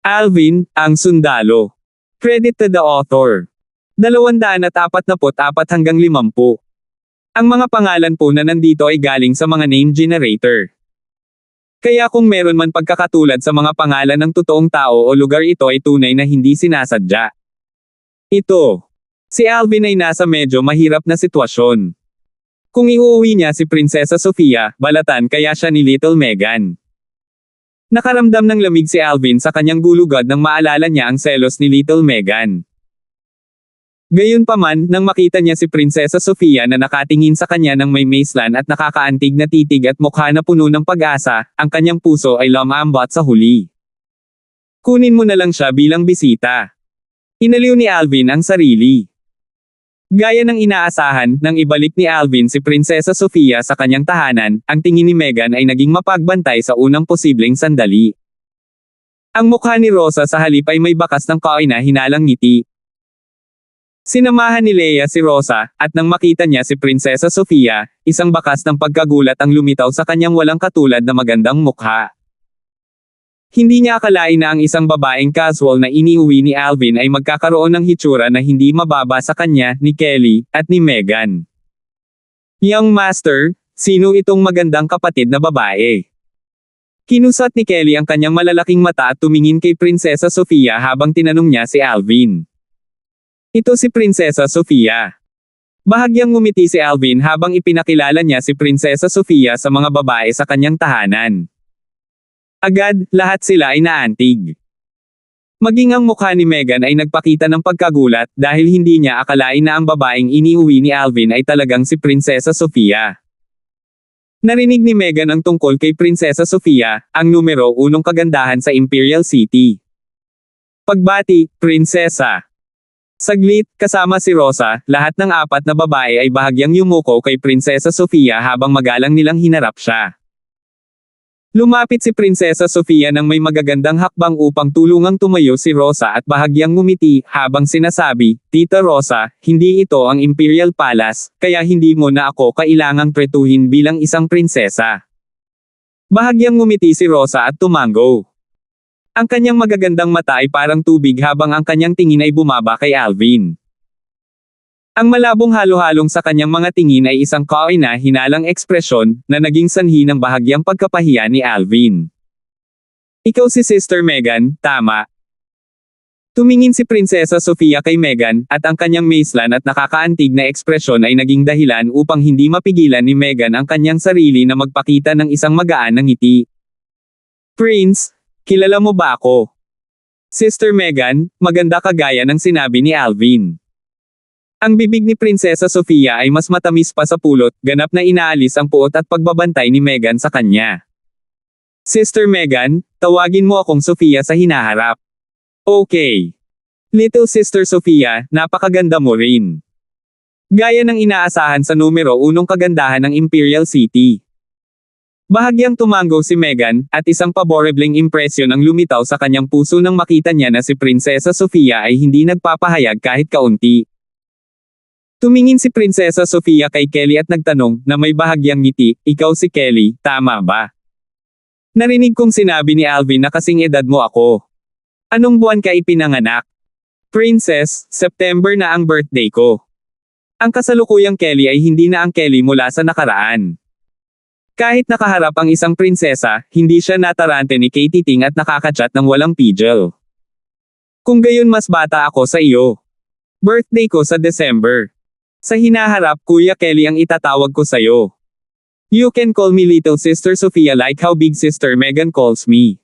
Alvin, ang sundalo. Credit to the author. 244 hanggang 50. Ang mga pangalan po na nandito ay galing sa mga name generator. Kaya kung meron man pagkakatulad sa mga pangalan ng totoong tao o lugar, ito ay tunay na hindi sinasadya. Ito. Si Alvin ay nasa medyo mahirap na sitwasyon. Kung iuuwi niya si Prinsesa Sofia, balatan kaya siya ni Little Megan. Nakaramdam ng lamig si Alvin sa kanyang gulugad nang maalala niya ang selos ni Little Megan. Gayunpaman, nang makita niya si Prinsesa Sofia na nakatingin sa kanya ng may maislan at nakakaantig na titig at mukha na puno ng pag-asa, ang kanyang puso ay lumambot sa huli. Kunin mo na lang siya bilang bisita. Inaliw ni Alvin ang sarili. Gaya ng inaasahan, nang ibalik ni Alvin si Prinsesa Sofia sa kanyang tahanan, ang tingin ni Megan ay naging mapagbantay sa unang posibleng sandali. Ang mukha ni Rosa sa halip ay may bakas ng kaina-hinalang ngiti. Sinamahan ni Leia si Rosa, at nang makita niya si Prinsesa Sofia, isang bakas ng pagkagulat ang lumitaw sa kanyang walang katulad na magandang mukha. Hindi niya akalain na ang isang babaeng casual na iniuwi ni Alvin ay magkakaroon ng hitsura na hindi mababa sa kanya, ni Kelly, at ni Megan. Young Master, sino itong magandang kapatid na babae? Kinusat ni Kelly ang kanyang malalaking mata at tumingin kay Prinsesa Sofia habang tinanong niya si Alvin. Ito si Prinsesa Sofia. Bahagyang ngumiti si Alvin habang ipinakilala niya si Prinsesa Sofia sa mga babae sa kanyang tahanan. Agad, lahat sila ay naantig. Maging ang mukha ni Megan ay nagpakita ng pagkagulat dahil hindi niya akalain na ang babaeng iniuwi ni Alvin ay talagang si Prinsesa Sofia. Narinig ni Megan ang tungkol kay Prinsesa Sofia, ang numero 1 kagandahan sa Imperial City. Pagbati, Prinsesa. Saglit, kasama si Rosa, lahat ng 4 na babae ay bahagyang yumuko kay Prinsesa Sofia habang magalang nilang hinarap siya. Lumapit si Prinsesa Sofia nang may magagandang hakbang upang tulungang tumayo si Rosa at bahagyang ngumiti habang sinasabi, Tita Rosa, hindi ito ang Imperial Palace, kaya hindi mo na ako kailangang tretuhin bilang isang prinsesa. Bahagyang ngumiti si Rosa at tumango. Ang kanyang magagandang mata ay parang tubig habang ang kanyang tingin ay bumaba kay Alvin. Ang malabong halo-halong sa kanyang mga tingin ay isang kaina-hinalang ekspresyon na naging sanhi ng bahagyang pagkapahiya ni Alvin. Ikaw si Sister Megan, tama? Tumingin si Prinsesa Sofia kay Megan, at ang kanyang maislan at nakakaantig na ekspresyon ay naging dahilan upang hindi mapigilan ni Megan ang kanyang sarili na magpakita ng isang magaan na ngiti. Prince, kilala mo ba ako? Sister Megan, maganda kagaya ng sinabi ni Alvin. Ang bibig ni Prinsesa Sofia ay mas matamis pa sa pulot, ganap na inaalis ang puot at pagbabantay ni Megan sa kanya. Sister Megan, tawagin mo akong Sofia sa hinaharap. Okay. Little Sister Sofia, napakaganda mo rin. Gaya ng inaasahan sa numero 1 kagandahan ng Imperial City. Bahagyang tumango si Megan, at isang paborebleng impresyon ang lumitaw sa kanyang puso nang makita niya na si Prinsesa Sofia ay hindi nagpapahayag kahit kaunti. Tumingin si Prinsesa Sofia kay Kelly at nagtanong, na may bahagyang ngiti, ikaw si Kelly, tama ba? Narinig kong sinabi ni Alvin na kasing edad mo ako. Anong buwan ka ipinanganak? Princess, September na ang birthday ko. Ang kasalukuyang Kelly ay hindi na ang Kelly mula sa nakaraan. Kahit nakaharap ang isang prinsesa, hindi siya natarante ni Katie Ting at nakakachat ng walang pidgel. Kung gayon mas bata ako sa iyo. Birthday ko sa December. Sa hinaharap, Kuya Kelly ang itatawag ko sa'yo. You can call me Little Sister Sofia like how Big Sister Megan calls me.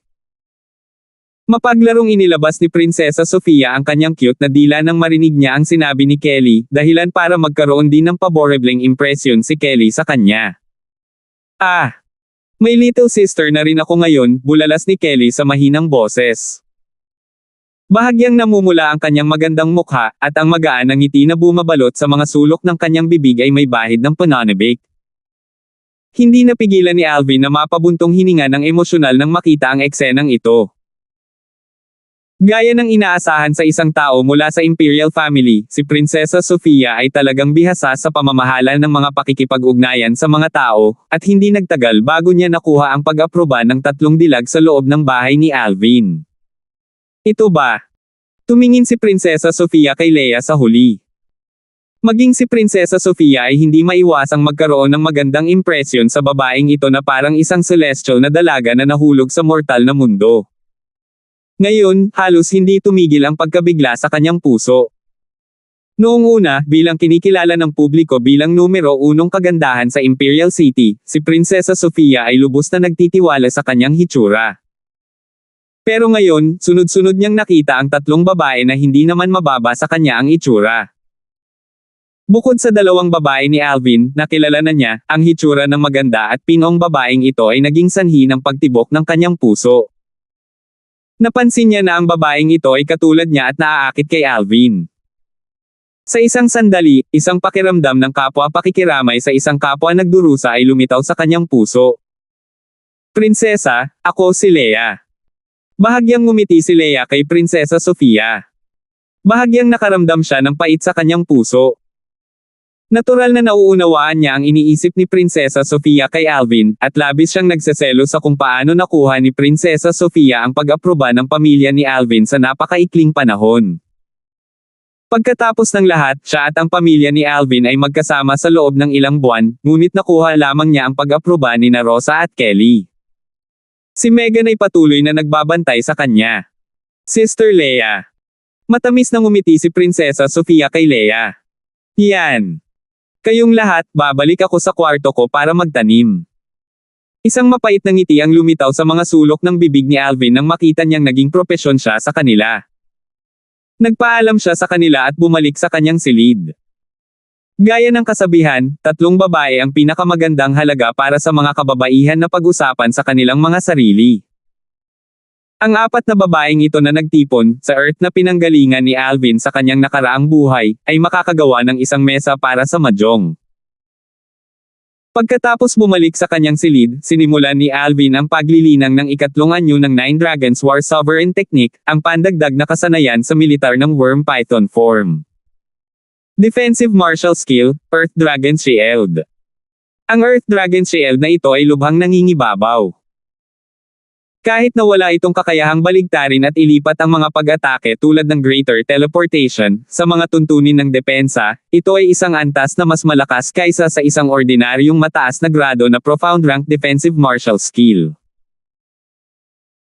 Mapaglarong inilabas ni Prinsesa Sofia ang kanyang cute na dila nang marinig niya ang sinabi ni Kelly, dahilan para magkaroon din ng paborebleng impresyon si Kelly sa kanya. Ah! May little sister na rin ako ngayon, bulalas ni Kelly sa mahinang boses. Bahagyang namumula ang kanyang magandang mukha, at ang magaan na ngiti na bumabalot sa mga sulok ng kanyang bibig ay may bahid ng pananabik. Hindi napigilan ni Alvin na mapabuntong hininga ng emosyonal nang makita ang eksenang ito. Gaya ng inaasahan sa isang tao mula sa Imperial Family, si Prinsesa Sofia ay talagang bihasa sa pamamahala ng mga pakikipag-ugnayan sa mga tao, at hindi nagtagal bago niya nakuha ang pag-aproba ng 3 dilag sa loob ng bahay ni Alvin. Ito ba? Tumingin si Prinsesa Sofia kay Leia sa huli. Maging si Prinsesa Sofia ay hindi maiwasang magkaroon ng magandang impresyon sa babaeng ito na parang isang celestial na dalaga na nahulog sa mortal na mundo. Ngayon, halos hindi tumigil ang pagkabigla sa kanyang puso. Noong una, bilang kinikilala ng publiko bilang numero unong kagandahan sa Imperial City, si Prinsesa Sofia ay lubos na nagtitiwala sa kanyang hitsura. Pero ngayon, sunod-sunod niyang nakita ang tatlong babae na hindi naman mababa sa kanya ang itsura. Bukod sa dalawang babae ni Alvin, nakilala na niya, ang hitsura ng maganda at pinong babaeng ito ay naging sanhi ng pagtibok ng kanyang puso. Napansin niya na ang babaeng ito ay katulad niya at naaakit kay Alvin. Sa isang sandali, isang pakiramdam ng kapwa pakikiramay sa isang kapwa nagdurusa ay lumitaw sa kanyang puso. Prinsesa, ako si Leia. Bahagyang ngumiti si Leia kay Prinsesa Sofia. Bahagyang nakaramdam siya ng pait sa kanyang puso. Natural na nauunawaan niya ang iniisip ni Prinsesa Sofia kay Alvin, at labis siyang nagseselo sa kung paano nakuha ni Prinsesa Sofia ang pag-aproba ng pamilya ni Alvin sa napakaikling panahon. Pagkatapos ng lahat, siya at ang pamilya ni Alvin ay magkasama sa loob ng ilang buwan, ngunit nakuha lamang niya ang pag-aproba ni Rosa at Kelly. Si Megan ay patuloy na nagbabantay sa kanya. Sister Leia. Matamis na ngumiti si Prinsesa Sofia kay Leia. Yan. Kayong lahat, babalik ako sa kwarto ko para magtanim. Isang mapait na ngiti ang lumitaw sa mga sulok ng bibig ni Alvin nang makita niyang naging propesyon siya sa kanila. Nagpaalam siya sa kanila at bumalik sa kanyang silid. Gaya ng kasabihan, tatlong babae ang pinakamagandang halaga para sa mga kababaihan na pag-usapan sa kanilang mga sarili. Ang apat na babaeng ito na nagtipon, sa Earth na pinanggalingan ni Alvin sa kanyang nakaraang buhay, ay makakagawa ng isang mesa para sa mahjong. Pagkatapos bumalik sa kanyang silid, sinimulan ni Alvin ang paglilinang ng ikatlong anyo ng Nine Dragons War Sovereign Technique, ang pandagdag na kasanayan sa militar ng Worm Python form. Defensive Martial Skill, Earth Dragon Shield. Ang Earth Dragon Shield na ito ay lubhang nangingibabaw. Kahit na wala itong kakayahang baligtarin at ilipat ang mga pag-atake tulad ng Greater Teleportation, sa mga tuntunin ng depensa, ito ay isang antas na mas malakas kaysa sa isang ordinaryong mataas na grado na Profound Rank Defensive Martial Skill.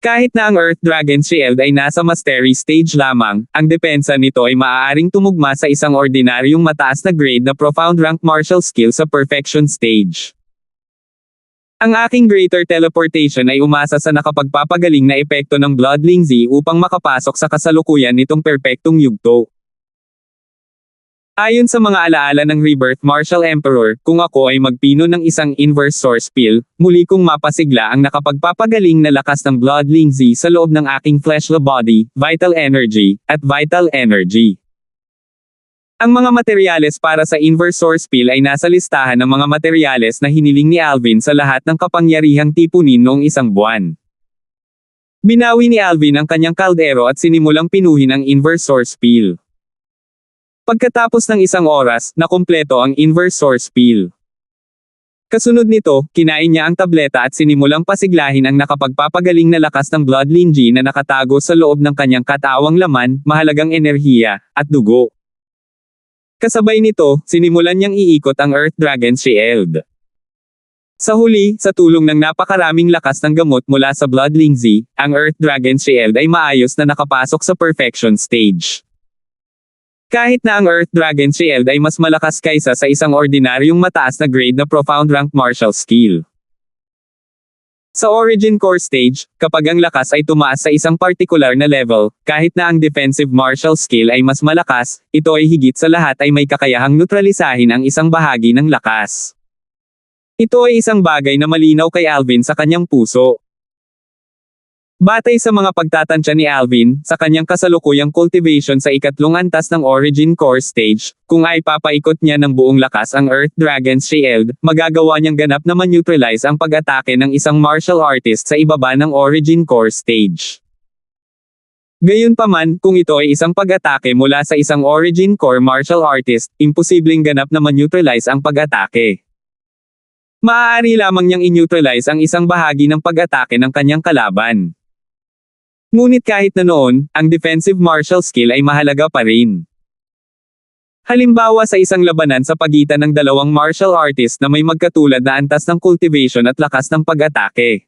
Kahit na ang Earth Dragon Shield ay nasa Mastery Stage lamang, ang depensa nito ay maaaring tumugma sa isang ordinaryong mataas na grade na Profound Rank Martial Skill sa Perfection Stage. Ang aking Greater Teleportation ay umasa sa nakapagpapagaling na epekto ng Bloodling Z upang makapasok sa kasalukuyan nitong perpektong yugto. Ayon sa mga alaala ng Rebirth Martial Emperor, kung ako ay magpino ng isang Inverse Source Pill, muli kong mapasigla ang nakapagpapagaling na lakas ng Bloodling Z sa loob ng aking fleshly body, Vital Energy, at Vital Energy. Ang mga materyales para sa Inverse Source Pill ay nasa listahan ng mga materyales na hiniling ni Alvin sa lahat ng kapangyarihang tipunin noong isang buwan. Binawi ni Alvin ang kanyang kaldero at sinimulang pinuhin ang Inverse Source Pill. Pagkatapos ng isang oras, nakumpleto ang Inverse Source Pill. Kasunod nito, kinain niya ang tableta at sinimulang pasiglahin ang nakapagpapagaling na lakas ng Bloodling G na nakatago sa loob ng kanyang katawang laman, mahalagang enerhiya, at dugo. Kasabay nito, sinimulan niyang iikot ang Earth Dragon Shield. Sa huli, sa tulong ng napakaraming lakas ng gamot mula sa Bloodling Z, ang Earth Dragon Shield ay maayos na nakapasok sa Perfection Stage. Kahit na ang Earth Dragon Shield ay mas malakas kaysa sa isang ordinaryong mataas na grade na Profound Rank Martial Skill. Sa Origin Core Stage, kapag ang lakas ay tumaas sa isang partikular na level, kahit na ang Defensive Martial Skill ay mas malakas, ito ay higit sa lahat ay may kakayahang neutralisahin ang isang bahagi ng lakas. Ito ay isang bagay na malinaw kay Alvin sa kanyang puso. Batay sa mga pagtatansya ni Alvin, sa kanyang kasalukuyang cultivation sa ikatlong antas ng Origin Core Stage, kung ay papaikot niya ng buong lakas ang Earth Dragon Shield, magagawa niyang ganap na ma-neutralize ang pag-atake ng isang martial artist sa ibaba ng Origin Core Stage. Gayunpaman, kung ito ay isang pag-atake mula sa isang Origin Core martial artist, imposibleng ganap na ma-neutralize ang pag-atake. Maaari lamang niyang i-neutralize ang isang bahagi ng pag-atake ng kanyang kalaban. Ngunit kahit na noon, ang defensive martial skill ay mahalaga pa rin. Halimbawa sa isang labanan sa pagitan ng dalawang martial artist na may magkatulad na antas ng cultivation at lakas ng pag-atake.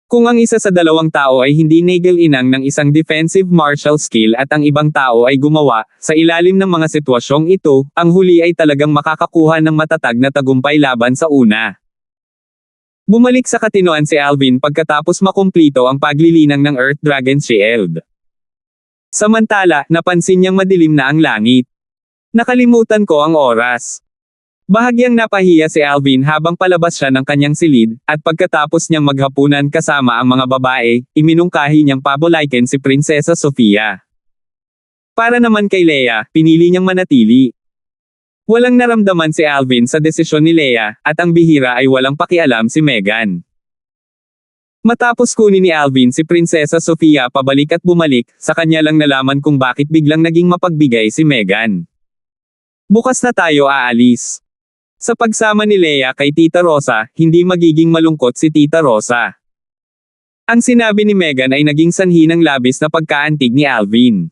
Kung ang isa sa dalawang tao ay hindi nagil-inang ng isang defensive martial skill at ang ibang tao ay gumawa, sa ilalim ng mga sitwasyong ito, ang huli ay talagang makakakuha ng matatag na tagumpay laban sa una. Bumalik sa katinoan si Alvin pagkatapos makumplito ang paglilinang ng Earth Dragon Shield. Samantala, napansin niyang madilim na ang langit. Nakalimutan ko ang oras. Bahagyang napahiya si Alvin habang palabas siya ng kanyang silid, at pagkatapos niyang maghapunan kasama ang mga babae, iminungkahi niyang pabolaikin si Prinsesa Sofia. Para naman kay Leia, pinili niyang manatili. Walang naramdaman si Alvin sa desisyon ni Leia, at ang bihira ay walang pakialam si Megan. Matapos kunin ni Alvin si Prinsesa Sofia pabalik at bumalik, sa kanya lang nalaman kung bakit biglang naging mapagbigay si Megan. Bukas na tayo aalis. Sa pagsama ni Leia kay Tita Rosa, hindi magiging malungkot si Tita Rosa. Ang sinabi ni Megan ay naging sanhi ng labis na pagkaantig ni Alvin.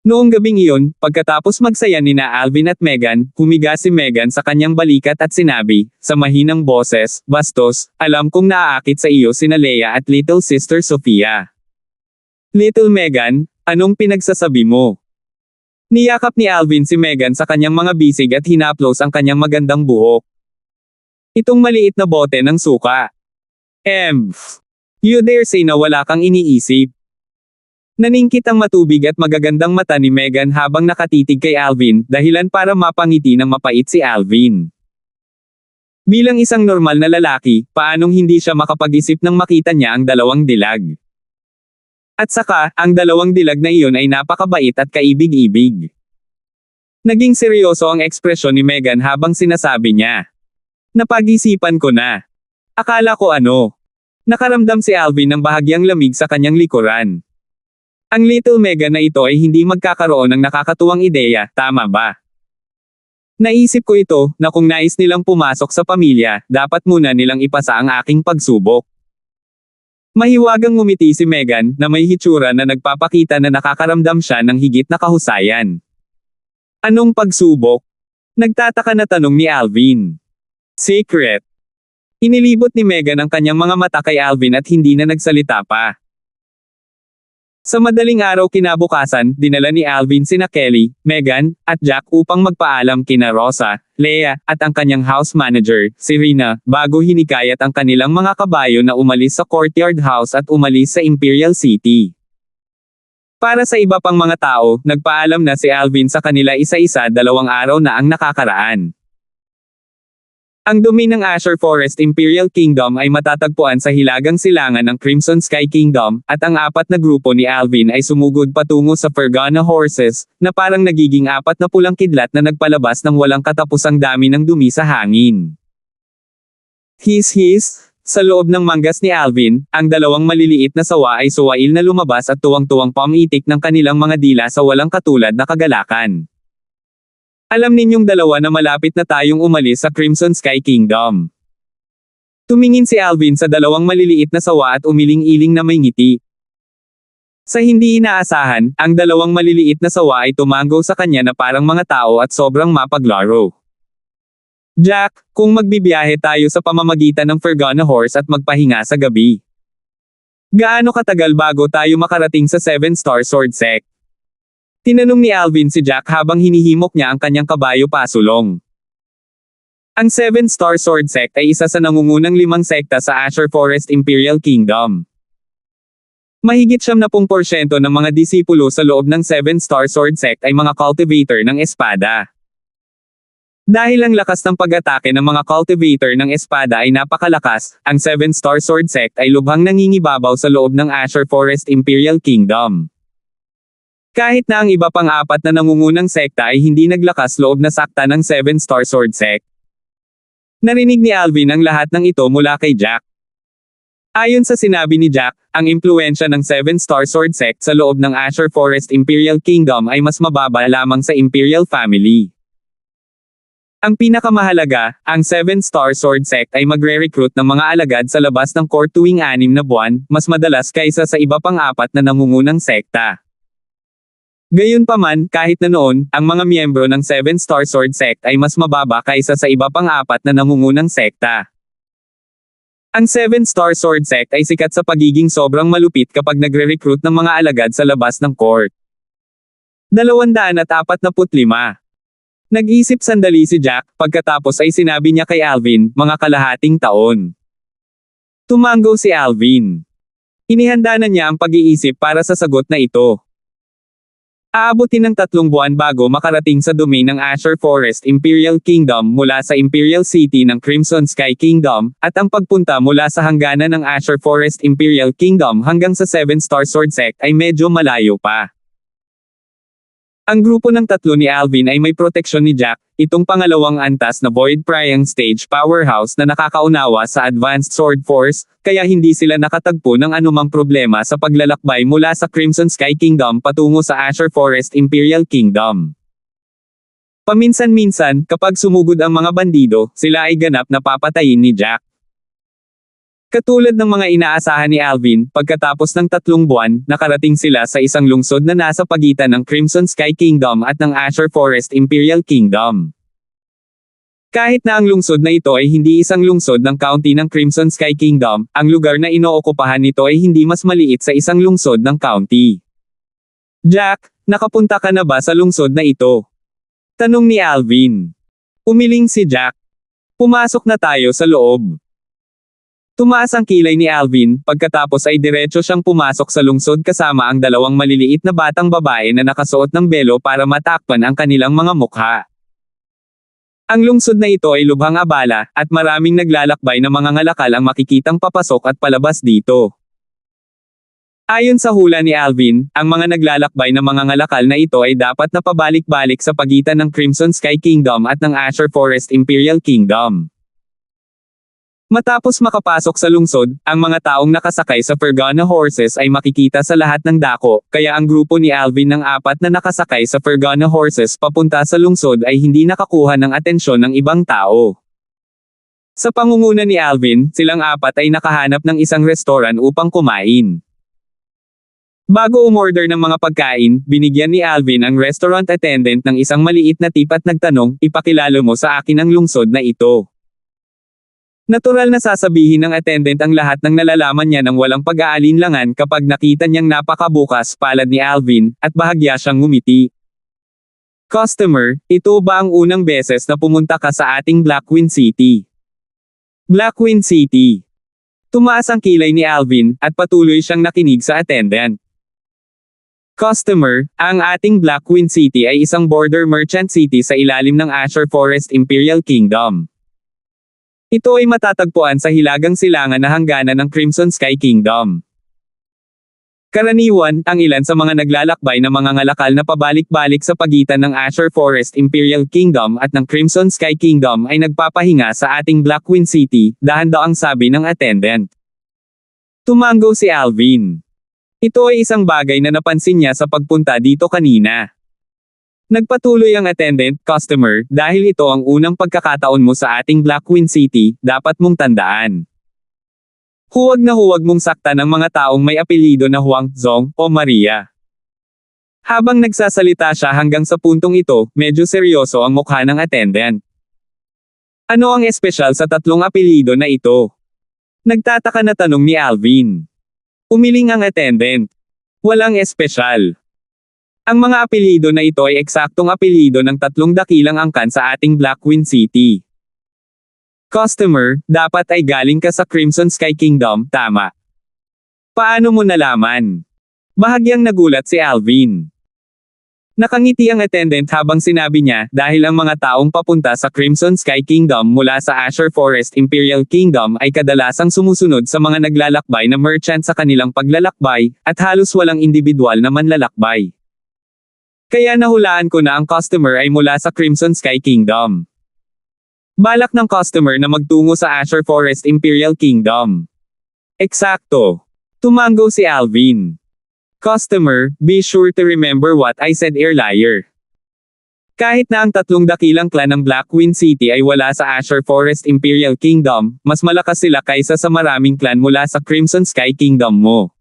Noong gabing iyon, pagkatapos magsaya nina Alvin at Megan, humiga si Megan sa kanyang balikat at sinabi, sa mahinang boses, "Bastos, alam kong naaakit sa iyo sina Leia at little sister Sofia." "Little Megan, anong pinagsasabi mo?" Niyakap ni Alvin si Megan sa kanyang mga bisig at hinaplos ang kanyang magandang buhok. "Itong maliit na bote ng suka. You dare say na wala kang iniisip?" Naningkit ang matubig at magagandang mata ni Megan habang nakatitig kay Alvin, dahilan para mapangiti ng mapait si Alvin. Bilang isang normal na lalaki, paanong hindi siya makapag-isip nang makita niya ang dalawang dilag? At saka, ang dalawang dilag na iyon ay napakabait at kaibig-ibig. Naging seryoso ang ekspresyon ni Megan habang sinasabi niya, "Napag-isipan ko na. Akala ko ano." Nakaramdam si Alvin ng bahagyang lamig sa kanyang likuran. Ang little Megan na ito ay hindi magkakaroon ng nakakatuwang ideya, tama ba? Naisip ko ito, na kung nais nilang pumasok sa pamilya, dapat muna nilang ipasa ang aking pagsubok. Mahiwagang ngumiti si Megan, na may hitsura na nagpapakita na nakakaramdam siya ng higit na kahusayan. "Anong pagsubok?" Nagtataka na tanong ni Alvin. "Secret." Inilibot ni Megan ang kanyang mga mata kay Alvin at hindi na nagsalita pa. Sa madaling araw kinabukasan, dinala ni Alvin sina Kelly, Megan, at Jack upang magpaalam kina Rosa, Leia, at ang kanyang house manager, si Rina, bago hinikayat ang kanilang mga kabayo na umalis sa Courtyard House at umalis sa Imperial City. Para sa iba pang mga tao, nagpaalam na si Alvin sa kanila isa-isa 2 araw na ang nakakaraan. Ang dumi ng Azure Forest Imperial Kingdom ay matatagpuan sa hilagang silangan ng Crimson Sky Kingdom, at ang 4 na grupo ni Alvin ay sumugod patungo sa Fergana Horses, na parang nagiging 4 na pulang kidlat na nagpalabas ng walang katapusang dami ng dumi sa hangin. His, sa loob ng manggas ni Alvin, ang 2 maliliit na sawa ay suwail na lumabas at tuwang-tuwang pamitik ng kanilang mga dila sa walang katulad na kagalakan. "Alam ninyong 2 na malapit na tayong umalis sa Crimson Sky Kingdom." Tumingin si Alvin sa 2 maliliit na sawa at umiling-iling na may ngiti. Sa hindi inaasahan, ang 2 maliliit na sawa ay tumango sa kanya na parang mga tao at sobrang mapaglaro. "Jack, kung magbibiyahe tayo sa pamamagitan ng Fergana Horse at magpahinga sa gabi, gaano katagal bago tayo makarating sa 7-star sword sect?" Tinanong ni Alvin si Jack habang hinihimok niya ang kanyang kabayo pasulong. Ang 7-star sword sect ay isa sa nangungunang 5 sekta sa Azure Forest Imperial Kingdom. Mahigit 70% ng mga disipulo sa loob ng 7-star sword sect ay mga cultivator ng espada. Dahil ang lakas ng pag-atake ng mga cultivator ng espada ay napakalakas, ang 7-star sword sect ay lubhang nangingibabaw sa loob ng Azure Forest Imperial Kingdom. Kahit na ang iba pang 4 na nangungunang sekta ay hindi naglakas loob na sakta ng 7-star sword sect. Narinig ni Alvin ang lahat ng ito mula kay Jack. Ayon sa sinabi ni Jack, ang impluwensya ng 7-star sword sect sa loob ng Azure Forest Imperial Kingdom ay mas mababa lamang sa Imperial family. Ang pinakamahalaga, ang 7-Star Sword Sect ay magre-recruit ng mga alagad sa labas ng court tuwing 6 na buwan, mas madalas kaysa sa iba pang 4 na nangungunang sekta. Gayunpaman, kahit na noon, ang mga miyembro ng 7-Star Sword Sect ay mas mababa kaysa sa iba pang 4 na nangungunang sekta. Ang 7-Star Sword Sect ay sikat sa pagiging sobrang malupit kapag nagre-recruit ng mga alagad sa labas ng court. 245. Nag-isip sandali si Jack, pagkatapos ay sinabi niya kay Alvin, mga kalahating taon. Tumango si Alvin. Inihanda na niya ang pag-iisip para sa sagot na ito. Aabutin ng 3 buwan bago makarating sa domain ng Azure Forest Imperial Kingdom mula sa Imperial City ng Crimson Sky Kingdom, at ang pagpunta mula sa hangganan ng Azure Forest Imperial Kingdom hanggang sa 7-Star Sword Sect ay medyo malayo pa. Ang grupo ng 3 ni Alvin ay may proteksyon ni Jack, itong pangalawang antas na Void Prying Stage Powerhouse na nakakaunawa sa Advanced Sword Force, kaya hindi sila nakatagpo ng anumang problema sa paglalakbay mula sa Crimson Sky Kingdom patungo sa Azure Forest Imperial Kingdom. Paminsan-minsan, kapag sumugod ang mga bandido, sila ay ganap na papatayin ni Jack. Katulad ng mga inaasahan ni Alvin, pagkatapos ng 3 buwan, nakarating sila sa isang lungsod na nasa pagitan ng Crimson Sky Kingdom at ng Azure Forest Imperial Kingdom. Kahit na ang lungsod na ito ay hindi isang lungsod ng county ng Crimson Sky Kingdom, ang lugar na inookupahan nito ay hindi mas maliit sa isang lungsod ng county. Jack, nakapunta ka na ba sa lungsod na ito? Tanong ni Alvin. Umiling si Jack. Pumasok na tayo sa loob. Tumaas ang kilay ni Alvin, pagkatapos ay diretso siyang pumasok sa lungsod kasama ang 2 maliliit na batang babae na nakasuot ng belo para matakpan ang kanilang mga mukha. Ang lungsod na ito ay lubhang abala, at maraming naglalakbay na mga ngalakal ang makikitang papasok at palabas dito. Ayon sa hula ni Alvin, ang mga naglalakbay na mga ngalakal na ito ay dapat na pabalik-balik sa pagitan ng Crimson Sky Kingdom at ng Azure Forest Imperial Kingdom. Matapos makapasok sa lungsod, ang mga taong nakasakay sa Fergana horses ay makikita sa lahat ng dako, kaya ang grupo ni Alvin ng 4 na nakasakay sa Fergana horses papunta sa lungsod ay hindi nakakuha ng atensyon ng ibang tao. Sa pangunguna ni Alvin, silang 4 ay nakahanap ng isang restoran upang kumain. Bago umorder ng mga pagkain, binigyan ni Alvin ang restaurant attendant ng isang maliit na tip at nagtanong, ipakilala mo sa akin ang lungsod na ito. Natural na sasabihin ng attendant ang lahat ng nalalaman niya nang walang pag-aalinlangan kapag nakita niyang napakabukas palad ni Alvin, at bahagya siyang ngumiti. Customer, ito ba ang unang beses na pumunta ka sa ating Blackwing City? Blackwing City. Tumaas ang kilay ni Alvin, at patuloy siyang nakinig sa attendant. Customer, ang ating Blackwing City ay isang border merchant city sa ilalim ng Azure Forest Imperial Kingdom. Ito ay matatagpuan sa hilagang silangan na hangganan ng Crimson Sky Kingdom. Karaniwan, ang ilan sa mga naglalakbay na mga ngalakal na pabalik-balik sa pagitan ng Azure Forest Imperial Kingdom at ng Crimson Sky Kingdom ay nagpapahinga sa ating Blackwing City, dahan-daang sabi ng attendant. Tumango si Alvin. Ito ay isang bagay na napansin niya sa pagpunta dito kanina. Nagpatuloy ang attendant, customer, dahil ito ang unang pagkakataon mo sa ating Blackwing City, dapat mong tandaan. Huwag na huwag mong saktan ang mga taong may apelyido na Huang, Zong, o Maria. Habang nagsasalita siya hanggang sa puntong ito, medyo seryoso ang mukha ng attendant. Ano ang espesyal sa 3 apelyido na ito? Nagtataka na tanong ni Alvin. Umiling ang attendant. Walang espesyal. Ang mga apelyido na ito ay eksaktong apelyido ng 3 dakilang angkan sa ating Blackwing City. Customer, dapat ay galing ka sa Crimson Sky Kingdom, tama? Paano mo nalaman? Bahagyang nagulat si Alvin. Nakangiti ang attendant habang sinabi niya, dahil ang mga taong papunta sa Crimson Sky Kingdom mula sa Azure Forest Imperial Kingdom ay kadalasang sumusunod sa mga naglalakbay na merchant sa kanilang paglalakbay, at halos walang individual na manlalakbay. Kaya nahulaan ko na ang customer ay mula sa Crimson Sky Kingdom. Balak ng customer na magtungo sa Azure Forest Imperial Kingdom. Eksakto. Tumango si Alvin. Customer, be sure to remember what I said earlier. Kahit na ang tatlong dakilang clan ng Blackwind City ay wala sa Azure Forest Imperial Kingdom, mas malakas sila kaysa sa maraming clan mula sa Crimson Sky Kingdom mo.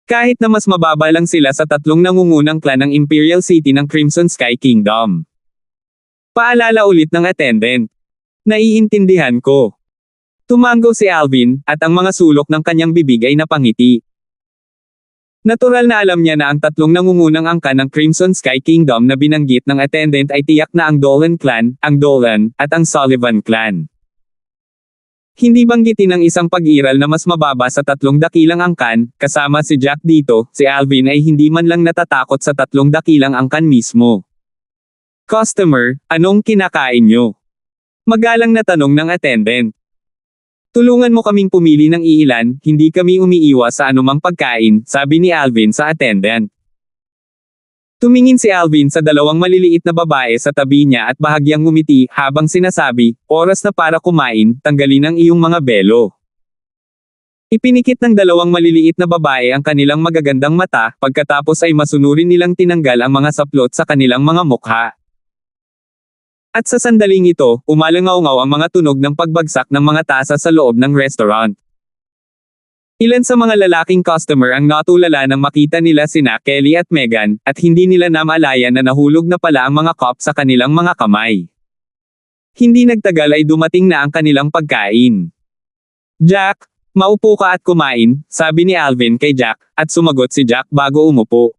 Kahit na mas mababa lang sila sa tatlong nangungunang clan ng Imperial City ng Crimson Sky Kingdom. Paalala ulit ng attendant. Naiintindihan ko. Tumango si Alvin, at ang mga sulok ng kanyang bibig ay napangiti. Natural na alam niya na ang tatlong nangungunang angkan ng Crimson Sky Kingdom na binanggit ng attendant ay tiyak na ang Dolan Clan, ang Dolan, at ang Sullivan Clan. Hindi banggitin ng isang pag-iral na mas mababa sa tatlong dakilang angkan, kasama si Jack dito, si Alvin ay hindi man lang natatakot sa tatlong dakilang angkan mismo. Customer, anong kinakain nyo? Magalang na tanong ng attendant. Tulungan mo kaming pumili ng iilan, hindi kami umiiwas sa anumang pagkain, sabi ni Alvin sa attendant. Tumingin si Alvin sa dalawang maliliit na babae sa tabi niya at bahagyang ngumiti habang sinasabi, oras na para kumain, tanggalin ang iyong mga belo. Ipinikit ng dalawang maliliit na babae ang kanilang magagandang mata, pagkatapos ay masunurin nilang tinanggal ang mga saplot sa kanilang mga mukha. At sa sandaling ito, umalangaw-ngaw ang mga tunog ng pagbagsak ng mga tasa sa loob ng restaurant. Ilan sa mga lalaking customer ang natulala nang makita nila sina Kelly at Megan, at hindi nila namalayan na nahulog na pala ang mga cup sa kanilang mga kamay. Hindi nagtagal ay dumating na ang kanilang pagkain. Jack, maupo ka at kumain, sabi ni Alvin kay Jack, at sumagot si Jack bago umupo.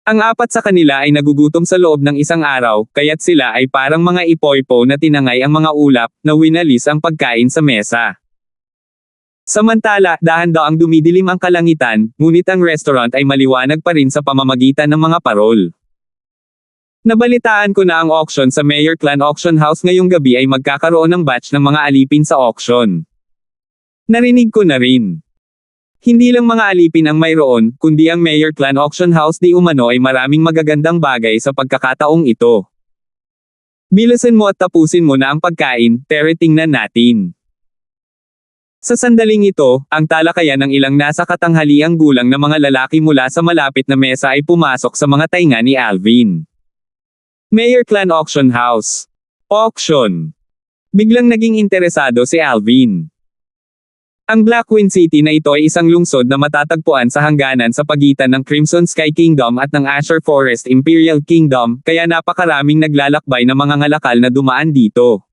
Ang apat sa kanila ay nagugutom sa loob ng isang araw, kaya't sila ay parang mga ipoypo na tinangay ang mga ulap, na winalis ang pagkain sa mesa. Samantala, dahan-daang dumidilim ang kalangitan, ngunit ang restaurant ay maliwanag pa rin sa pamamagitan ng mga parol. Nabalitaan ko na ang auction sa Mayor Clan Auction House ngayong gabi ay magkakaroon ng batch ng mga alipin sa auction. Narinig ko na rin. Hindi lang mga alipin ang mayroon, kundi ang Mayor Clan Auction House di umano ay maraming magagandang bagay sa pagkakataong ito. Bilasan mo at tapusin mo na ang pagkain, pero tingnan natin. Sa sandaling ito, ang talakayan ng ilang nasa katanghaliang gulang na mga lalaki mula sa malapit na mesa ay pumasok sa mga tainga ni Alvin. Mayor Clan Auction House. Auction. Biglang naging interesado si Alvin. Ang Blackwind City na ito ay isang lungsod na matatagpuan sa hangganan sa pagitan ng Crimson Sky Kingdom at ng Azure Forest Imperial Kingdom, kaya napakaraming naglalakbay na mga ngalakal na dumaan dito.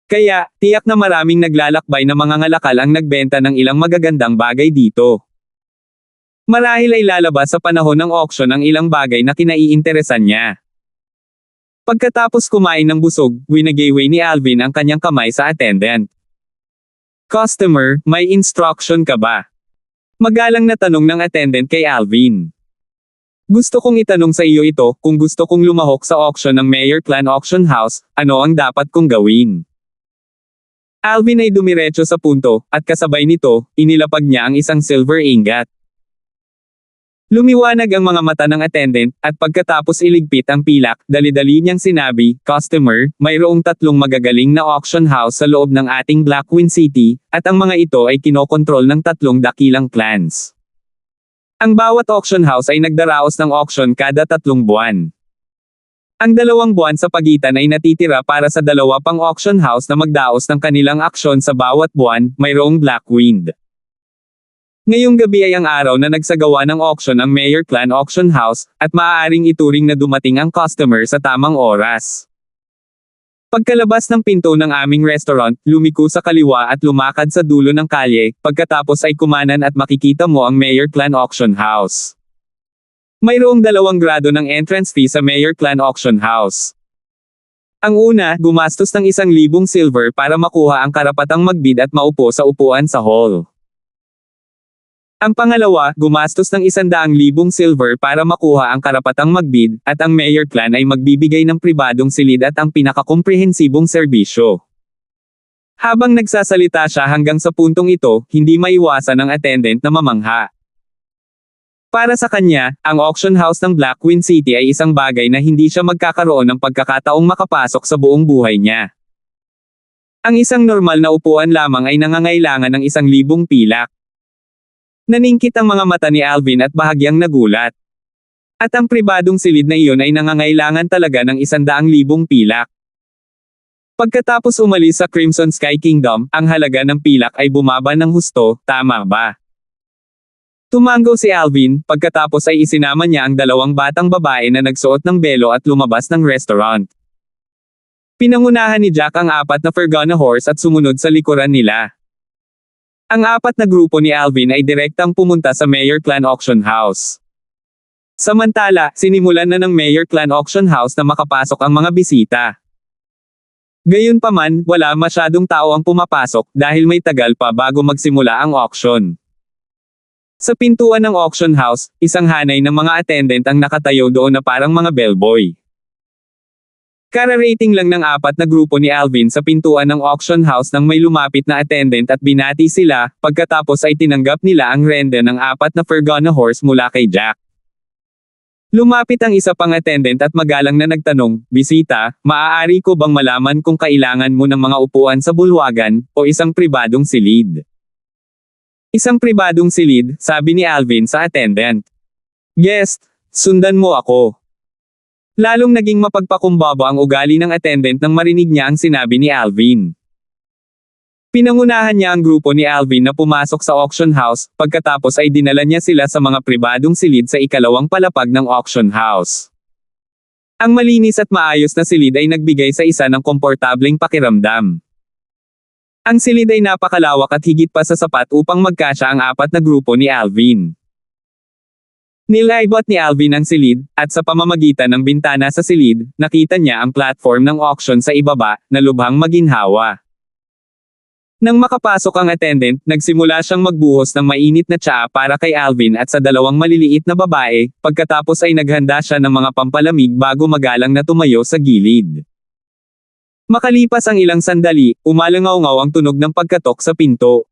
Kaya, tiyak na maraming naglalakbay na mga ngalakal ang nagbenta ng ilang magagandang bagay dito. Marahil ay lalabas sa panahon ng auction ang ilang bagay na kinaiinteresan niya. Pagkatapos kumain ng busog, winagayway ni Alvin ang kanyang kamay sa attendant. Customer, may instruction ka ba? Magalang na tanong ng attendant kay Alvin. Gusto kong itanong sa iyo ito, kung gusto kong lumahok sa auction ng Mayor Clan Auction House, ano ang dapat kong gawin? Alvin ay dumiretso sa punto, at kasabay nito, inilapag niya ang isang silver ingot. Lumiwanag ang mga mata ng attendant, at pagkatapos iligpit ang pilak, dali-dali niyang sinabi, Customer, mayroong tatlong magagaling na auction house sa loob ng ating Blackwind City, at ang mga ito ay kinokontrol ng tatlong dakilang clans. Ang bawat auction house ay nagdaraos ng auction kada 3 buwan. Ang 2 buwan sa pagitan ay natitira para sa 2 pang auction house na magdaos ng kanilang aksyon sa bawat buwan, mayroong Blackwind. Ngayong gabi ay ang araw na nagsagawa ng auction ang Mayor Clan Auction House, at maaaring ituring na dumating ang customer sa tamang oras. Pagkalabas ng pinto ng aming restaurant, lumiko sa kaliwa at lumakad sa dulo ng kalye, pagkatapos ay kumanan at makikita mo ang Mayor Clan Auction House. Mayroong 2 grado ng entrance fee sa Mayor Clan Auction House. Ang una, gumastos ng 1,000 silver para makuha ang karapatang magbid at maupo sa upuan sa hall. Ang pangalawa, gumastos ng 100,000 silver para makuha ang karapatang magbid, at ang Mayor Clan ay magbibigay ng pribadong silid at ang pinakakomprehensibong serbisyo. Habang nagsasalita siya hanggang sa puntong ito, hindi maiwasan ng attendant na mamangha. Para sa kanya, ang auction house ng Blackwind City ay isang bagay na hindi siya magkakaroon ng pagkakataong makapasok sa buong buhay niya. Ang isang normal na upuan lamang ay nangangailangan ng 1,000 pilak. Naningkit ang mga mata ni Alvin at bahagyang nagulat. At ang pribadong silid na iyon ay nangangailangan talaga ng 100,000 pilak. Pagkatapos umalis sa Crimson Sky Kingdom, ang halaga ng pilak ay bumaba ng husto, tama ba? Tumango si Alvin, pagkatapos ay isinama niya ang 2 batang babae na nagsuot ng belo at lumabas ng restaurant. Pinangunahan ni Jack ang 4 na Fergana horse at sumunod sa likuran nila. Ang 4 na grupo ni Alvin ay direktang pumunta sa Mayor Clan Auction House. Samantala, sinimulan na ng Mayor Clan Auction House na makapasok ang mga bisita. Gayunpaman, wala masyadong tao ang pumapasok dahil may tagal pa bago magsimula ang auction. Sa pintuan ng auction house, isang hanay ng mga attendant ang nakatayo doon na parang mga bellboy. Kararating lang ng 4 na grupo ni Alvin sa pintuan ng auction house nang may lumapit na attendant at binati sila, pagkatapos ay tinanggap nila ang renta ng 4 na Fergana horse mula kay Jack. Lumapit ang isa pang attendant at magalang na nagtanong, "Bisita, maaari ko bang malaman kung kailangan mo ng mga upuan sa bulwagan, o isang pribadong silid?" "Isang pribadong silid," sabi ni Alvin sa attendant. "Guest, sundan mo ako." Lalong naging mapagpakumbaba ang ugali ng attendant nang marinig niya ang sinabi ni Alvin. Pinangunahan niya ang grupo ni Alvin na pumasok sa auction house, pagkatapos ay dinala niya sila sa mga pribadong silid sa ikalawang palapag ng auction house. Ang malinis at maayos na silid ay nagbigay sa isa ng komportableng pakiramdam. Ang silid ay napakalawak at higit pa sa sapat upang magkasya ang 4 na grupo ni Alvin. Nilaybot ni Alvin ang silid, at sa pamamagitan ng bintana sa silid, nakita niya ang platform ng auction sa ibaba, na lubhang maginhawa. Nang makapasok ang attendant, nagsimula siyang magbuhos ng mainit na tsaa para kay Alvin at sa 2 maliliit na babae, pagkatapos ay naghanda siya ng mga pampalamig bago magalang na tumayo sa gilid. Makalipas ang ilang sandali, umalangaw-ngaw ang tunog ng pagkatok sa pinto.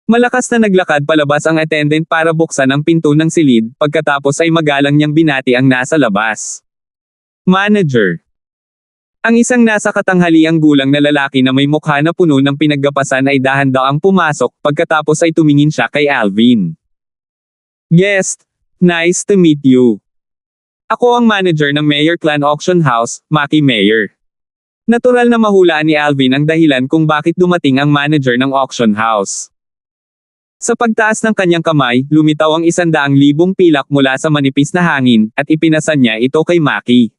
Malakas na naglakad palabas ang attendant para buksan ang pinto ng silid, pagkatapos ay magalang niyang binati ang nasa labas. Manager. Ang isang nasa katanghaliang gulang na lalaki na may mukha na puno ng pinaggapasan ay dahan-daang pumasok, pagkatapos ay tumingin siya kay Alvin. "Guest, nice to meet you. Ako ang manager ng Mayor Clan Auction House, Maki Mayor." Natural na mahulaan ni Alvin ang dahilan kung bakit dumating ang manager ng auction house. Sa pagtaas ng kanyang kamay, lumitaw ang 100,000 pilak mula sa manipis na hangin, at ipinasan niya ito kay Maki.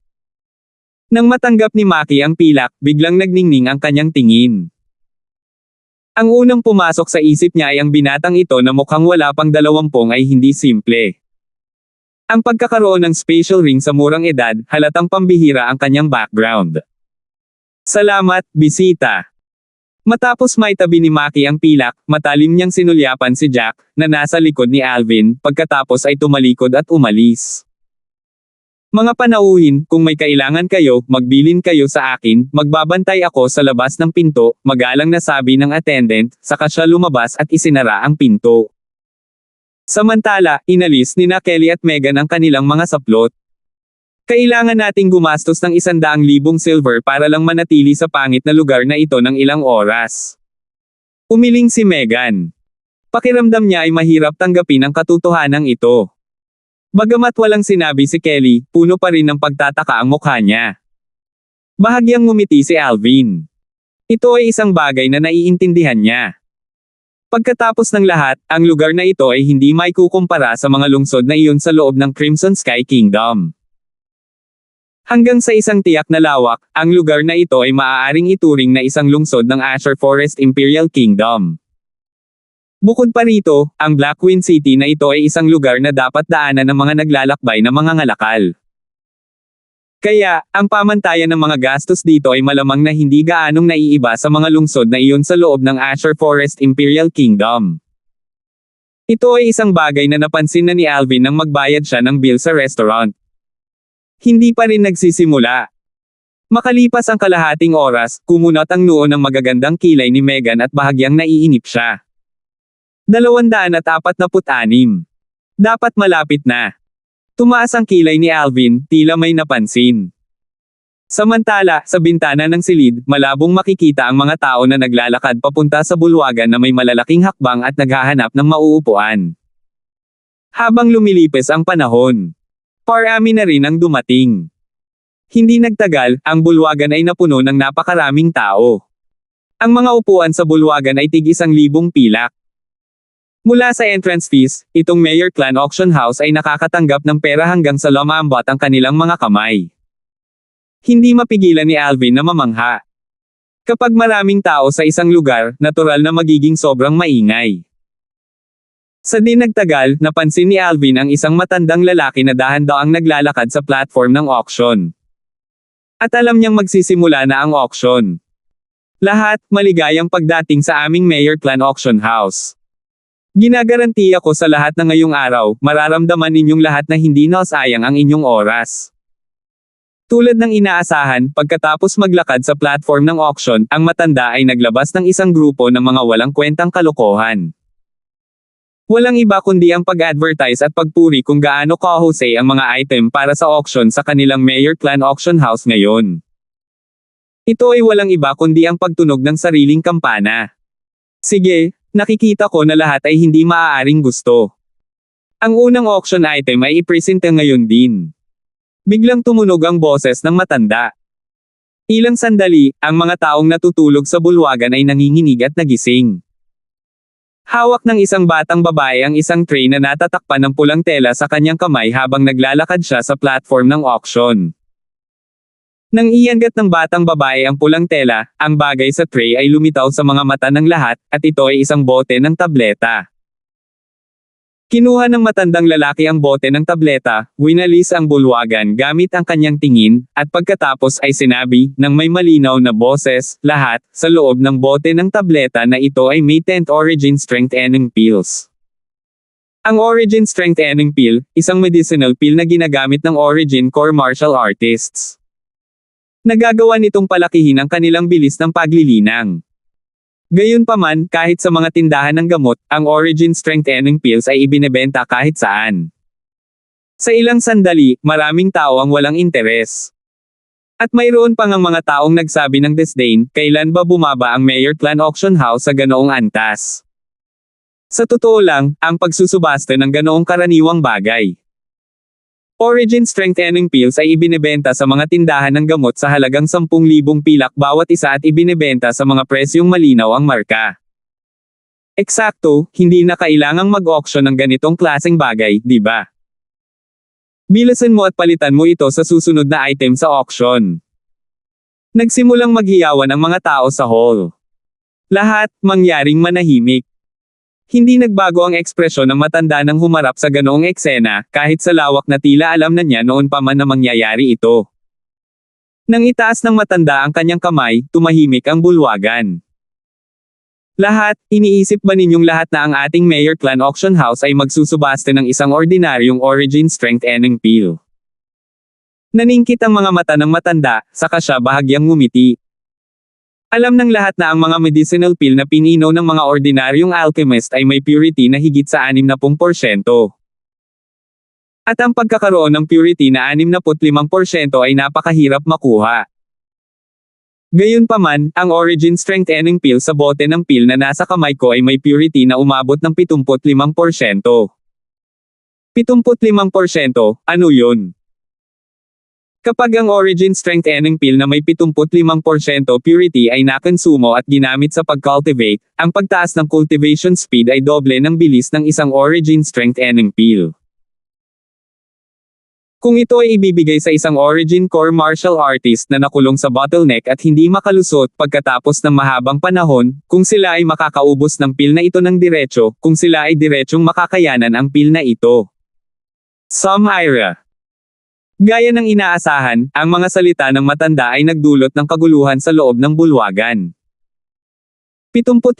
Nang matanggap ni Maki ang pilak, biglang nagningning ang kanyang tingin. Ang unang pumasok sa isip niya ay ang binatang ito na mukhang wala pang 20 ay hindi simple. Ang pagkakaroon ng spatial ring sa murang edad, halatang pambihira ang kanyang background. "Salamat, bisita." Matapos maitabi ni Maki ang pilak, matalim niyang sinulyapan si Jack, na nasa likod ni Alvin, pagkatapos ay tumalikod at umalis. "Mga panauhin, kung may kailangan kayo, magbilin kayo sa akin, magbabantay ako sa labas ng pinto," magalang na sabi ng attendant, saka siya lumabas at isinara ang pinto. Samantala, inalis ni Kelly at Megan ang kanilang mga saplot. "Kailangan nating gumastos ng 100,000 silver para lang manatili sa pangit na lugar na ito ng ilang oras." Umiling si Megan. Pakiramdam niya ay mahirap tanggapin ang katotohanan ito. Bagamat walang sinabi si Kelly, puno pa rin ng pagtataka ang mukha niya. Bahagyang ngumiti si Alvin. Ito ay isang bagay na naiintindihan niya. Pagkatapos ng lahat, ang lugar na ito ay hindi maikukumpara sa mga lungsod na iyon sa loob ng Crimson Sky Kingdom. Hanggang sa isang tiyak na lawak, ang lugar na ito ay maaaring ituring na isang lungsod ng Azure Forest Imperial Kingdom. Bukod pa rito, ang Black Wind City na ito ay isang lugar na dapat daanan ng mga naglalakbay na mga ngalakal. Kaya, ang pamantayan ng mga gastos dito ay malamang na hindi gaanong naiiba sa mga lungsod na iyon sa loob ng Azure Forest Imperial Kingdom. Ito ay isang bagay na napansin na ni Alvin nang magbayad siya ng bill sa restaurant. Hindi pa rin nagsisimula. Makalipas ang kalahating oras, kumunot ang noo ng magagandang kilay ni Megan at bahagyang naiinip siya. 246. Dapat malapit na. Tumaas ang kilay ni Alvin, tila may napansin. Samantala, sa bintana ng silid, malabong makikita ang mga tao na naglalakad papunta sa bulwagan na may malalaking hakbang at naghahanap ng mauupuan. Habang lumilipis ang panahon, Parami na rin ang dumating. Hindi nagtagal, ang bulwagan ay napuno ng napakaraming tao. Ang mga upuan sa bulwagan ay tig-1,000 pilak. Mula sa entrance fees, itong Mayor Clan Auction House ay nakakatanggap ng pera hanggang sa lumambot ang kanilang mga kamay. Hindi mapigilan ni Alvin na mamangha. Kapag maraming tao sa isang lugar, natural na magiging sobrang maingay. Sa di nagtagal, napansin ni Alvin ang isang matandang lalaki na dahan-daang naglalakad sa platform ng auction. At alam niyang magsisimula na ang auction. Lahat, maligayang pagdating sa aming Mayor Clan Auction House. Ginagarantiya ko sa lahat na ngayong araw, mararamdaman ninyong lahat na hindi nasayang ang inyong oras. Tulad ng inaasahan, pagkatapos maglakad sa platform ng auction, ang matanda ay naglabas ng isang grupo ng mga walang kwentang kalokohan. Walang iba kundi ang pag-advertise at pagpuri kung gaano kahusay ang mga item para sa auction sa kanilang Mayor Clan Auction House ngayon. Ito ay walang iba kundi ang pagtunog ng sariling kampana. Sige, nakikita ko na lahat ay hindi maaaring gusto. Ang unang auction item ay ipresenta ngayon din. Biglang tumunog ang boses ng matanda. Ilang sandali, ang mga taong natutulog sa bulwagan ay nanginginig at nagising. Hawak ng isang batang babae ang isang tray na natatakpan ng pulang tela sa kanyang kamay habang naglalakad siya sa platform ng auction. Nang iangat ng batang babae ang pulang tela, ang bagay sa tray ay lumitaw sa mga mata ng lahat, at ito ay isang bote ng tableta. Kinuha ng matandang lalaki ang bote ng tableta, winalis ang bulwagan gamit ang kanyang tingin, at pagkatapos ay sinabi, ng may malinaw na boses, lahat, sa loob ng bote ng tableta na ito ay may 10th Origin Strengthening Pills. Ang Origin Strengthening Pill, isang medicinal pill na ginagamit ng Origin Core Martial Artists. Nagagawa nitong palakihin ang kanilang bilis ng paglilinang. Gayunpaman, kahit sa mga tindahan ng gamot, ang Origin Strengthening Pills ay ibinebenta kahit saan. Sa ilang sandali, maraming tao ang walang interes. At mayroon pang ang mga taong nagsabi ng disdain, kailan ba bumaba ang Mayor Clan Auction House sa ganoong antas? Sa totoo lang, ang pagsusubasta ng ganoong karaniwang bagay. Origin Strengthening Pills ay ibinebenta sa mga tindahan ng gamot sa halagang 10,000 pilak bawat isa at ibinebenta sa mga presyong malinaw ang marka. Eksakto, hindi na kailangang mag-auction ng ganitong klaseng bagay, di ba? Bilasan mo at palitan mo ito sa susunod na item sa auction. Nagsimulang maghiyawan ang mga tao sa hall. Lahat, mangyaring manahimik. Hindi nagbago ang ekspresyon ng matanda nang humarap sa ganoong eksena, kahit sa lawak na tila alam na niya noon pa man na mangyayari ito. Nang itaas ng matanda ang kanyang kamay, tumahimik ang bulwagan. Lahat, iniisip ba ninyong lahat na ang ating Mayor Clan Auction House ay magsusubaste ng isang ordinaryong Origin Strengthening Pill? Naningkit ang mga mata ng matanda, saka siya bahagyang ngumiti. Alam ng lahat na ang mga medicinal pill na pinino ng mga ordinaryong alchemist ay may purity na higit sa 60%. At ang pagkakaroon ng purity na 65% ay napakahirap makuha. Gayunpaman, ang Origin Strengthening Pill sa bote ng pill na nasa kamay ko ay may purity na umabot ng 75%. 75%, ano yun? Kapag ang Origin Strengthening Pill na may 75% purity ay nakonsumo at ginamit sa pag-cultivate, ang pagtaas ng cultivation speed ay doble ng bilis ng isang Origin Strengthening Pill. Kung ito ay ibibigay sa isang Origin Core Martial Artist na nakulong sa bottleneck at hindi makalusot pagkatapos ng mahabang panahon, kung sila ay makakaubos ng pill na ito ng diretso, kung sila ay diretsyong makakayanan ang pill na ito. Samira. Gaya ng inaasahan, ang mga salita ng matanda ay nagdulot ng kaguluhan sa loob ng bulwagan. 75%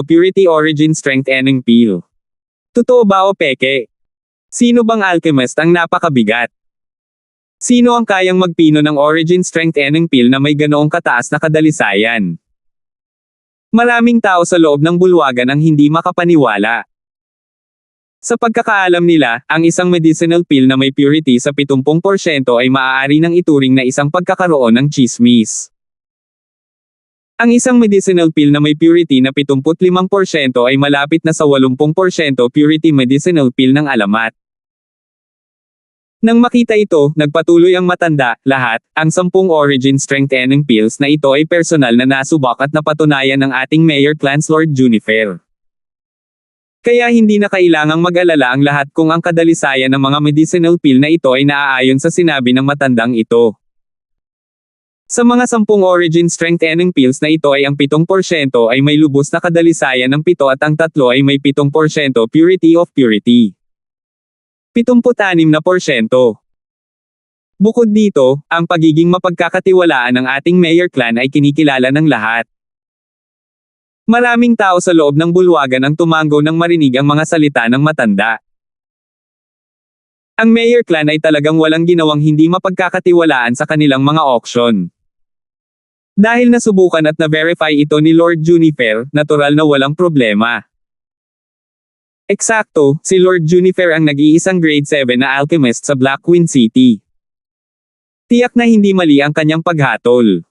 purity Origin Strengthening Pill. Totoo ba o peke? Sino bang alchemist ang napakabigat? Sino ang kayang magpino ng Origin Strengthening Pill na may ganoong kataas na kadalisayan? Maraming tao sa loob ng bulwagan ang hindi makapaniwala. Sa pagkakaalam nila, ang isang medicinal pill na may purity sa 70% ay maaari nang ituring na isang pagkakaroon ng tsismis. Ang isang medicinal pill na may purity na 75% ay malapit na sa 80% purity medicinal pill ng alamat. Nang makita ito, nagpatuloy ang matanda, lahat, ang 10 origin strengthening pills na ito ay personal na nasubak at napatunayan ng ating Mayor Clarence Lord Junifer. Kaya hindi na kailangang mag-alala ang lahat kung ang kadalisayan ng mga medicinal pill na ito ay naaayon sa sinabi ng matandang ito. Sa mga 10 origin strengthening pills na ito ay ang 7% ay may lubos na kadalisayan ng 7 at ang 3 ay may 7% purity of purity. 76%. Bukod dito, ang pagiging mapagkakatiwalaan ng ating Mayor Clan ay kinikilala ng lahat. Maraming tao sa loob ng bulwagan ang tumanggo nang marinig ang mga salita ng matanda. Ang Mayor Clan ay talagang walang ginawang hindi mapagkakatiwalaan sa kanilang mga auction. Dahil nasubukan at na-verify ito ni Lord Junifer, natural na walang problema. Eksakto, si Lord Junifer ang nag-iisang grade 7 na alchemist sa Black Queen City. Tiyak na hindi mali ang kanyang paghatol.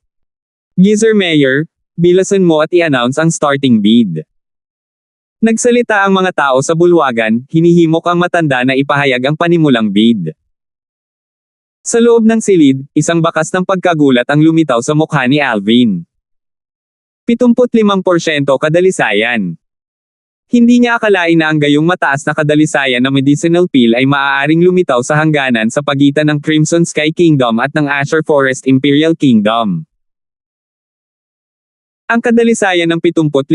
Gizzer Mayor, bilasan mo at i-announce ang starting bid. Nagsalita ang mga tao sa bulwagan, hinihimok ang matanda na ipahayag ang panimulang bid. Sa loob ng silid, isang bakas ng pagkagulat ang lumitaw sa mukha ni Alvin. 75% kadalisayan. Hindi niya akalain na ang gayong mataas na kadalisayan na medicinal pill ay maaaring lumitaw sa hangganan sa pagitan ng Crimson Sky Kingdom at ng Azure Forest Imperial Kingdom. Ang kadalisayan ng 75%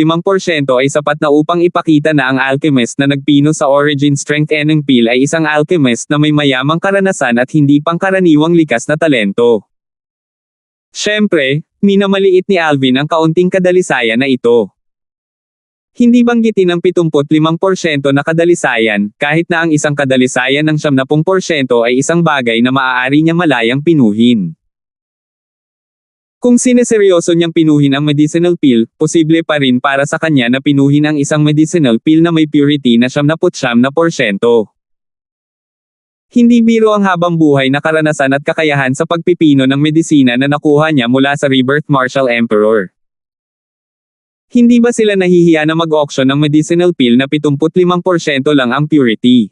ay sapat na upang ipakita na ang alchemist na nagpino sa origin strengthening pill ay isang alchemist na may mayamang karanasan at hindi pangkaraniwang likas na talento. Siyempre, minamaliit ni Alvin ang kaunting kadalisayan na ito. Hindi banggitin ang 75% na kadalisayan, kahit na ang isang kadalisayan ng 70% ay isang bagay na maaari niya malayang pinuhin. Kung sineseryoso niyang pinuhin ang medicinal pill, posible pa rin para sa kanya na pinuhin ang isang medicinal pill na may purity na 79%. Hindi biro ang habang buhay na karanasan at kakayahan sa pagpipino ng medisina na nakuha niya mula sa Rebirth Martial Emperor. Hindi ba sila nahihiya na mag-auction ng medicinal pill na 75% lang ang purity?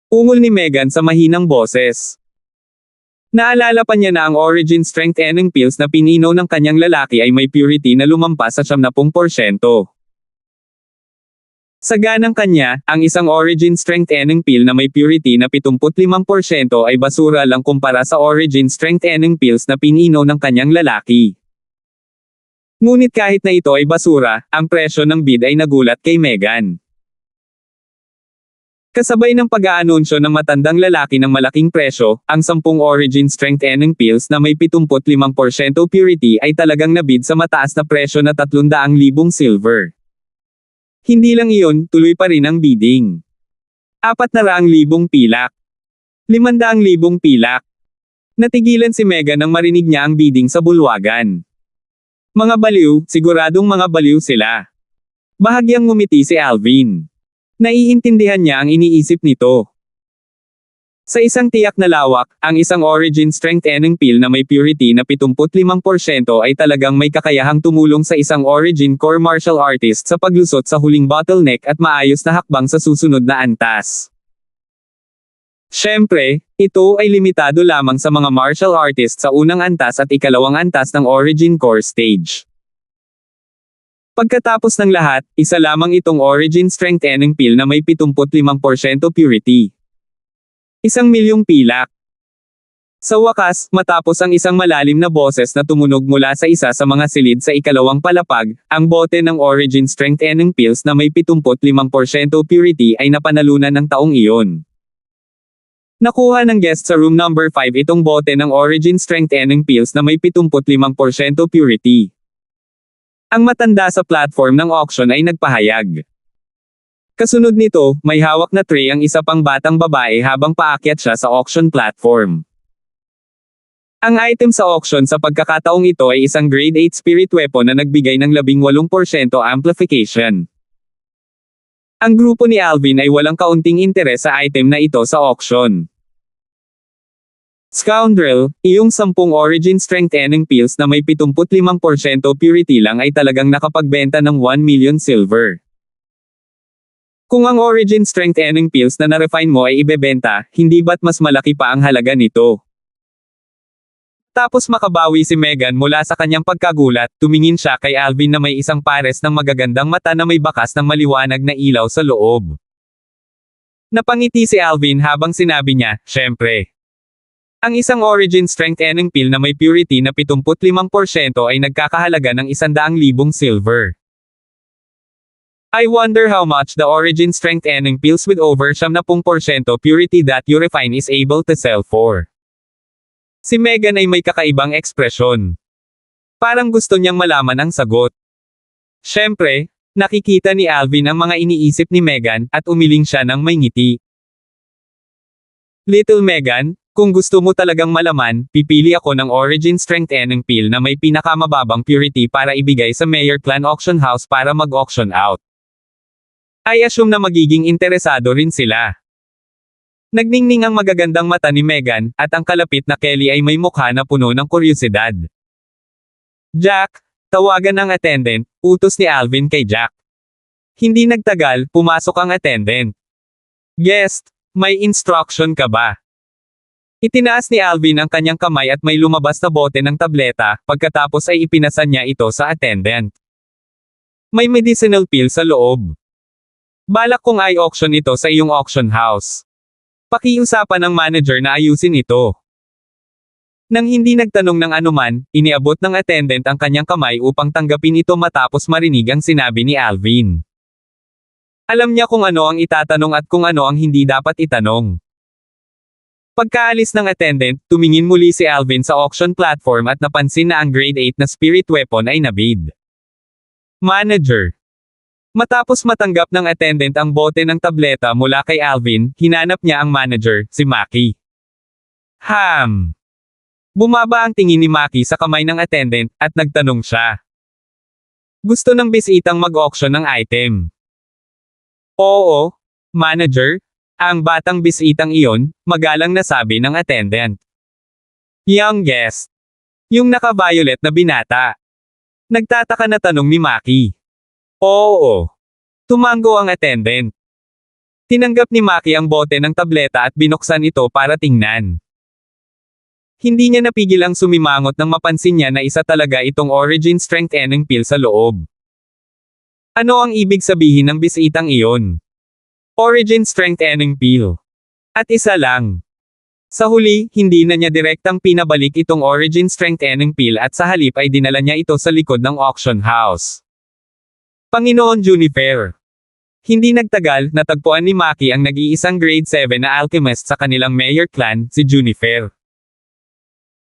Ungol ni Megan sa mahinang boses. Naalala pa niya na ang origin strengthening pills na pinino ng kanyang lalaki ay may purity na lumampas sa 70%. Sa ganang kanya, ang isang origin strengthening pill na may purity na 75% ay basura lang kumpara sa origin strengthening pills na pinino ng kanyang lalaki. Ngunit kahit na ito ay basura, ang presyo ng bid ay nagulat kay Megan. Kasabay ng pag-aanunsyo ng matandang lalaki ng malaking presyo, ang 10 origin strengthening pills na may 75% purity ay talagang nabid sa mataas na presyo na 300,000 silver. Hindi lang iyon, tuloy pa rin ang bidding. 400,000 pilak. 500,000 pilak. Natigilan si Megan nang marinig niya ang bidding sa bulwagan. Mga baliw, siguradong mga baliw sila. Bahagyang ngumiti si Alvin. Naiintindihan niya ang iniisip nito. Sa isang tiyak na lawak, ang isang origin strengthening pill na may purity na 75% ay talagang may kakayahang tumulong sa isang origin core martial artist sa paglusot sa huling bottleneck at maayos na hakbang sa susunod na antas. Siyempre, ito ay limitado lamang sa mga martial artists sa unang antas at ikalawang antas ng Origin Core Stage. Pagkatapos ng lahat, isa lamang itong Origin Strengthening Pill na may 75% purity. 1,000,000 pilak. Sa wakas, matapos ang isang malalim na boses na tumunog mula sa isa sa mga silid sa ikalawang palapag, ang bote ng Origin Strengthening Pills na may 75% purity ay napanalunan ng taong iyon. Nakuha ng guest sa room number 5 itong bote ng Origin Strengthening Pills na may 75% purity. Ang matanda sa platform ng auction ay nagpahayag. Kasunod nito, may hawak na tray ang isa pang batang babae habang paakyat siya sa auction platform. Ang item sa auction sa pagkakataong ito ay isang grade 8 spirit weapon na nagbigay ng 18% amplification. Ang grupo ni Alvin ay walang kaunting interes sa item na ito sa auction. Scoundrel, iyong 10 origin strengthening pills na may 75% purity lang ay talagang nakapagbenta ng 1 million silver. Kung ang origin strengthening pills na na-refine mo ay ibebenta, hindi ba't mas malaki pa ang halaga nito? Tapos makabawi si Megan mula sa kanyang pagkagulat, tumingin siya kay Alvin na may isang pares ng magagandang mata na may bakas ng maliwanag na ilaw sa loob. Napangiti si Alvin habang sinabi niya, "Syempre. Ang isang origin strengthening pill na may purity na 75% ay nagkakahalaga ng 100,000 silver. I wonder how much the origin strengthening pills with over 70% purity that you refine is able to sell for." Si Megan ay may kakaibang ekspresyon. Parang gusto niyang malaman ang sagot. Siyempre, nakikita ni Alvin ang mga iniisip ni Megan, at umiling siya ng may ngiti. "Little Megan, kung gusto mo talagang malaman, pipili ako ng origin strengthening pill na may pinakamababang purity para ibigay sa Mayor Clan Auction House para mag-auction out. I assume na magiging interesado rin sila." Nagningning ang magagandang mata ni Megan, at ang kalapit na Kelly ay may mukha na puno ng kuryosidad. "Jack, tawagan ang attendant," utos ni Alvin kay Jack. Hindi nagtagal, pumasok ang attendant. "Guest, may instruction ka ba?" Itinaas ni Alvin ang kanyang kamay at may lumabas na bote ng tableta, pagkatapos ay ipinasa niya ito sa attendant. May medicinal pill sa loob. "Balak kong i-auction ito sa iyong auction house. Pakiusapan ng manager na ayusin ito." Nang hindi nagtanong ng anuman, iniabot ng attendant ang kanyang kamay upang tanggapin ito matapos marinig ang sinabi ni Alvin. Alam niya kung ano ang itatanong at kung ano ang hindi dapat itanong. Pagkaalis ng attendant, tumingin muli si Alvin sa auction platform at napansin na ang grade 8 na spirit weapon ay nabid. Manager. Matapos matanggap ng attendant ang bote ng tableta mula kay Alvin, hinanap niya ang manager, si Maki. Bumaba ang tingin ni Maki sa kamay ng attendant, at nagtanong siya. Gusto ng bisitang mag-auction ng item. Oo, manager. Ang batang bisitang iyon, magalang na sabi ng attendant. Young guest. Yung naka-violet na binata. Nagtataka na tanong ni Maki. Oo. Tumango ang attendant. Tinanggap ni Maki ang bote ng tableta at binuksan ito para tingnan. Hindi niya napigil ang sumimangot nang mapansin niya na isa talaga itong origin strengthening pill sa loob. Ano ang ibig sabihin ng bisitang iyon? Origin strengthening pill. At isa lang. Sa huli, hindi na niya direktang pinabalik itong origin strengthening pill at sa halip ay dinala niya ito sa likod ng auction house. Panginoon Juniper. Hindi nagtagal, natagpuan ni Maki ang nag-iisang grade 7 na alchemist sa kanilang Mayor Clan, si Juniper.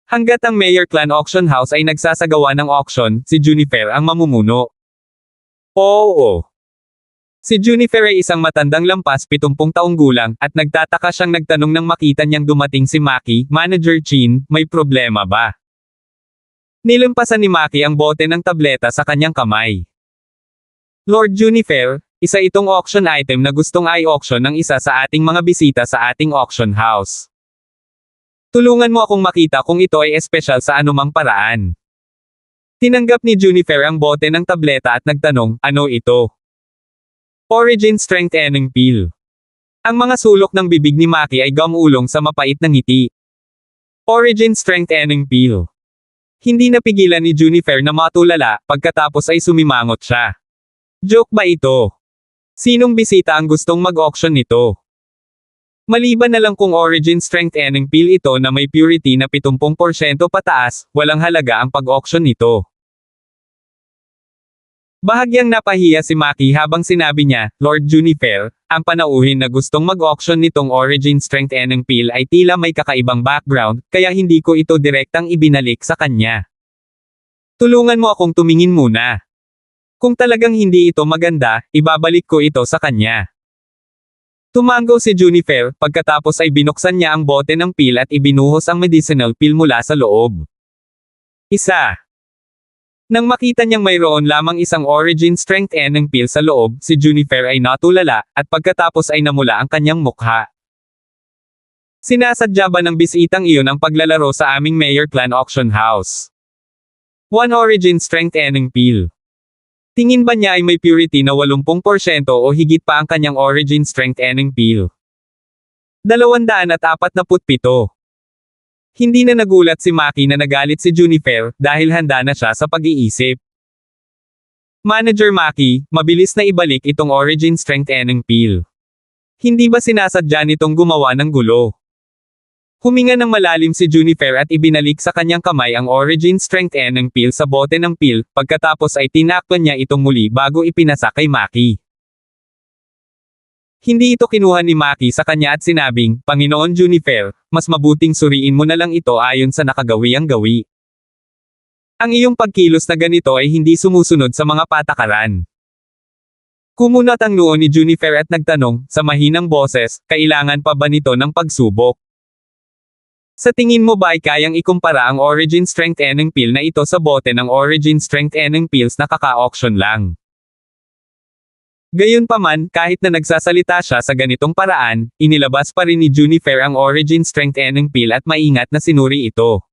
Hanggat ang Mayor Clan Auction House ay nagsasagawa ng auction, si Juniper ang mamumuno. Oo. Si Juniper ay isang matandang lampas 70 taong gulang, at nagtataka siyang nagtanong nang makita niyang dumating si Maki, Manager Chin, may problema ba? Nilampasan ni Maki ang bote ng tableta sa kanyang kamay. Lord Juniper, isa itong auction item na gustong i-auction ng isa sa ating mga bisita sa ating auction house. Tulungan mo akong makita kung ito ay espesyal sa anumang paraan. Tinanggap ni Juniper ang bote ng tableta at nagtanong, ano ito? Origin strengthening pill. Ang mga sulok ng bibig ni Maki ay gumulong sa mapait na ngiti. Origin strengthening pill. Hindi napigilan ni Juniper na matulala, pagkatapos ay sumimangot siya. Joke ba ito? Sinong bisita ang gustong mag-auction nito? Maliban na lang kung origin strengthening pill ito na may purity na 70% pataas, walang halaga ang pag-auction nito. Bahagyang napahiya si Maki habang sinabi niya, Lord Juniper, ang panauhin na gustong mag-auction nitong origin strengthening pill ay tila may kakaibang background, kaya hindi ko ito direktang ibinalik sa kanya. Tulungan mo akong tumingin muna. Kung talagang hindi ito maganda, ibabalik ko ito sa kanya. Tumango si Juniper, pagkatapos ay binuksan niya ang bote ng pill at ibinuhos ang medicinal pill mula sa loob. Isa. Nang makita niyang mayroon lamang isang origin strengthening pill sa loob, si Juniper ay natulala, at pagkatapos ay namula ang kanyang mukha. Sinasadya ba ng bisitang iyon ang paglalaro sa aming Mayor Clan Auction House? One origin strengthening pill. Tingin ba niya ay may purity na 80% o higit pa ang kanyang origin strength eneng peel? 247. Hindi na nagulat si Maki na nagalit si Junifer, dahil handa na siya sa pag-iisip. Manager Maki, mabilis na ibalik itong origin strength eneng peel. Hindi ba sinasadya nitong gumawa ng gulo? Huminga ng malalim si Junifer at ibinalik sa kanyang kamay ang origin strength eneng peel sa bote ng peel, pagkatapos ay tinakpan niya itong muli bago ipinasa kay Maki. Hindi ito kinuha ni Maki sa kanya at sinabing, Panginoon Junifer, mas mabuting suriin mo na lang ito ayon sa nakagawiang gawi. Ang iyong pagkilos na ganito ay hindi sumusunod sa mga patakaran. Kumunat ang noo ni Junifer at nagtanong, sa mahinang boses, kailangan pa ba nito ng pagsubok? Sa tingin mo ba ay kayang ikumpara ang origin strength eneng peel na ito sa bote ng origin strength eneng peels na kaka-auction lang? Gayunpaman, kahit na nagsasalita siya sa ganitong paraan, inilabas pa rin ni Junifer ang origin strength eneng peel at maingat na sinuri ito.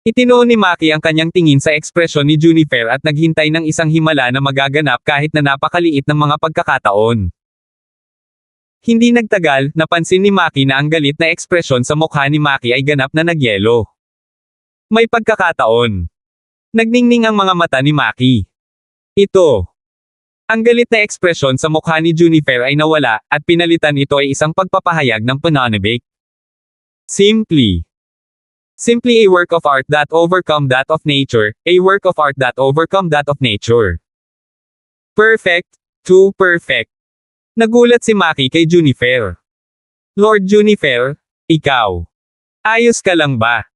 Itinuon ni Maki ang kanyang tingin sa ekspresyon ni Junifer at naghintay ng isang himala na magaganap kahit na napakaliit ng mga pagkakataon. Hindi nagtagal, napansin ni Maki na ang galit na ekspresyon sa mukha ni Maki ay ganap na nagyelo. May pagkakataon. Nagningning ang mga mata ni Maki. Ito. Ang galit na ekspresyon sa mukha ni Junifer ay nawala, at pinalitan ito ay isang pagpapahayag ng pananabik. Simply a work of art that overcome that of nature, a work of art that overcome that of nature. Perfect, too perfect. Nagulat si Maki kay Junifer. Lord Junifer, ikaw. Ayos ka lang ba?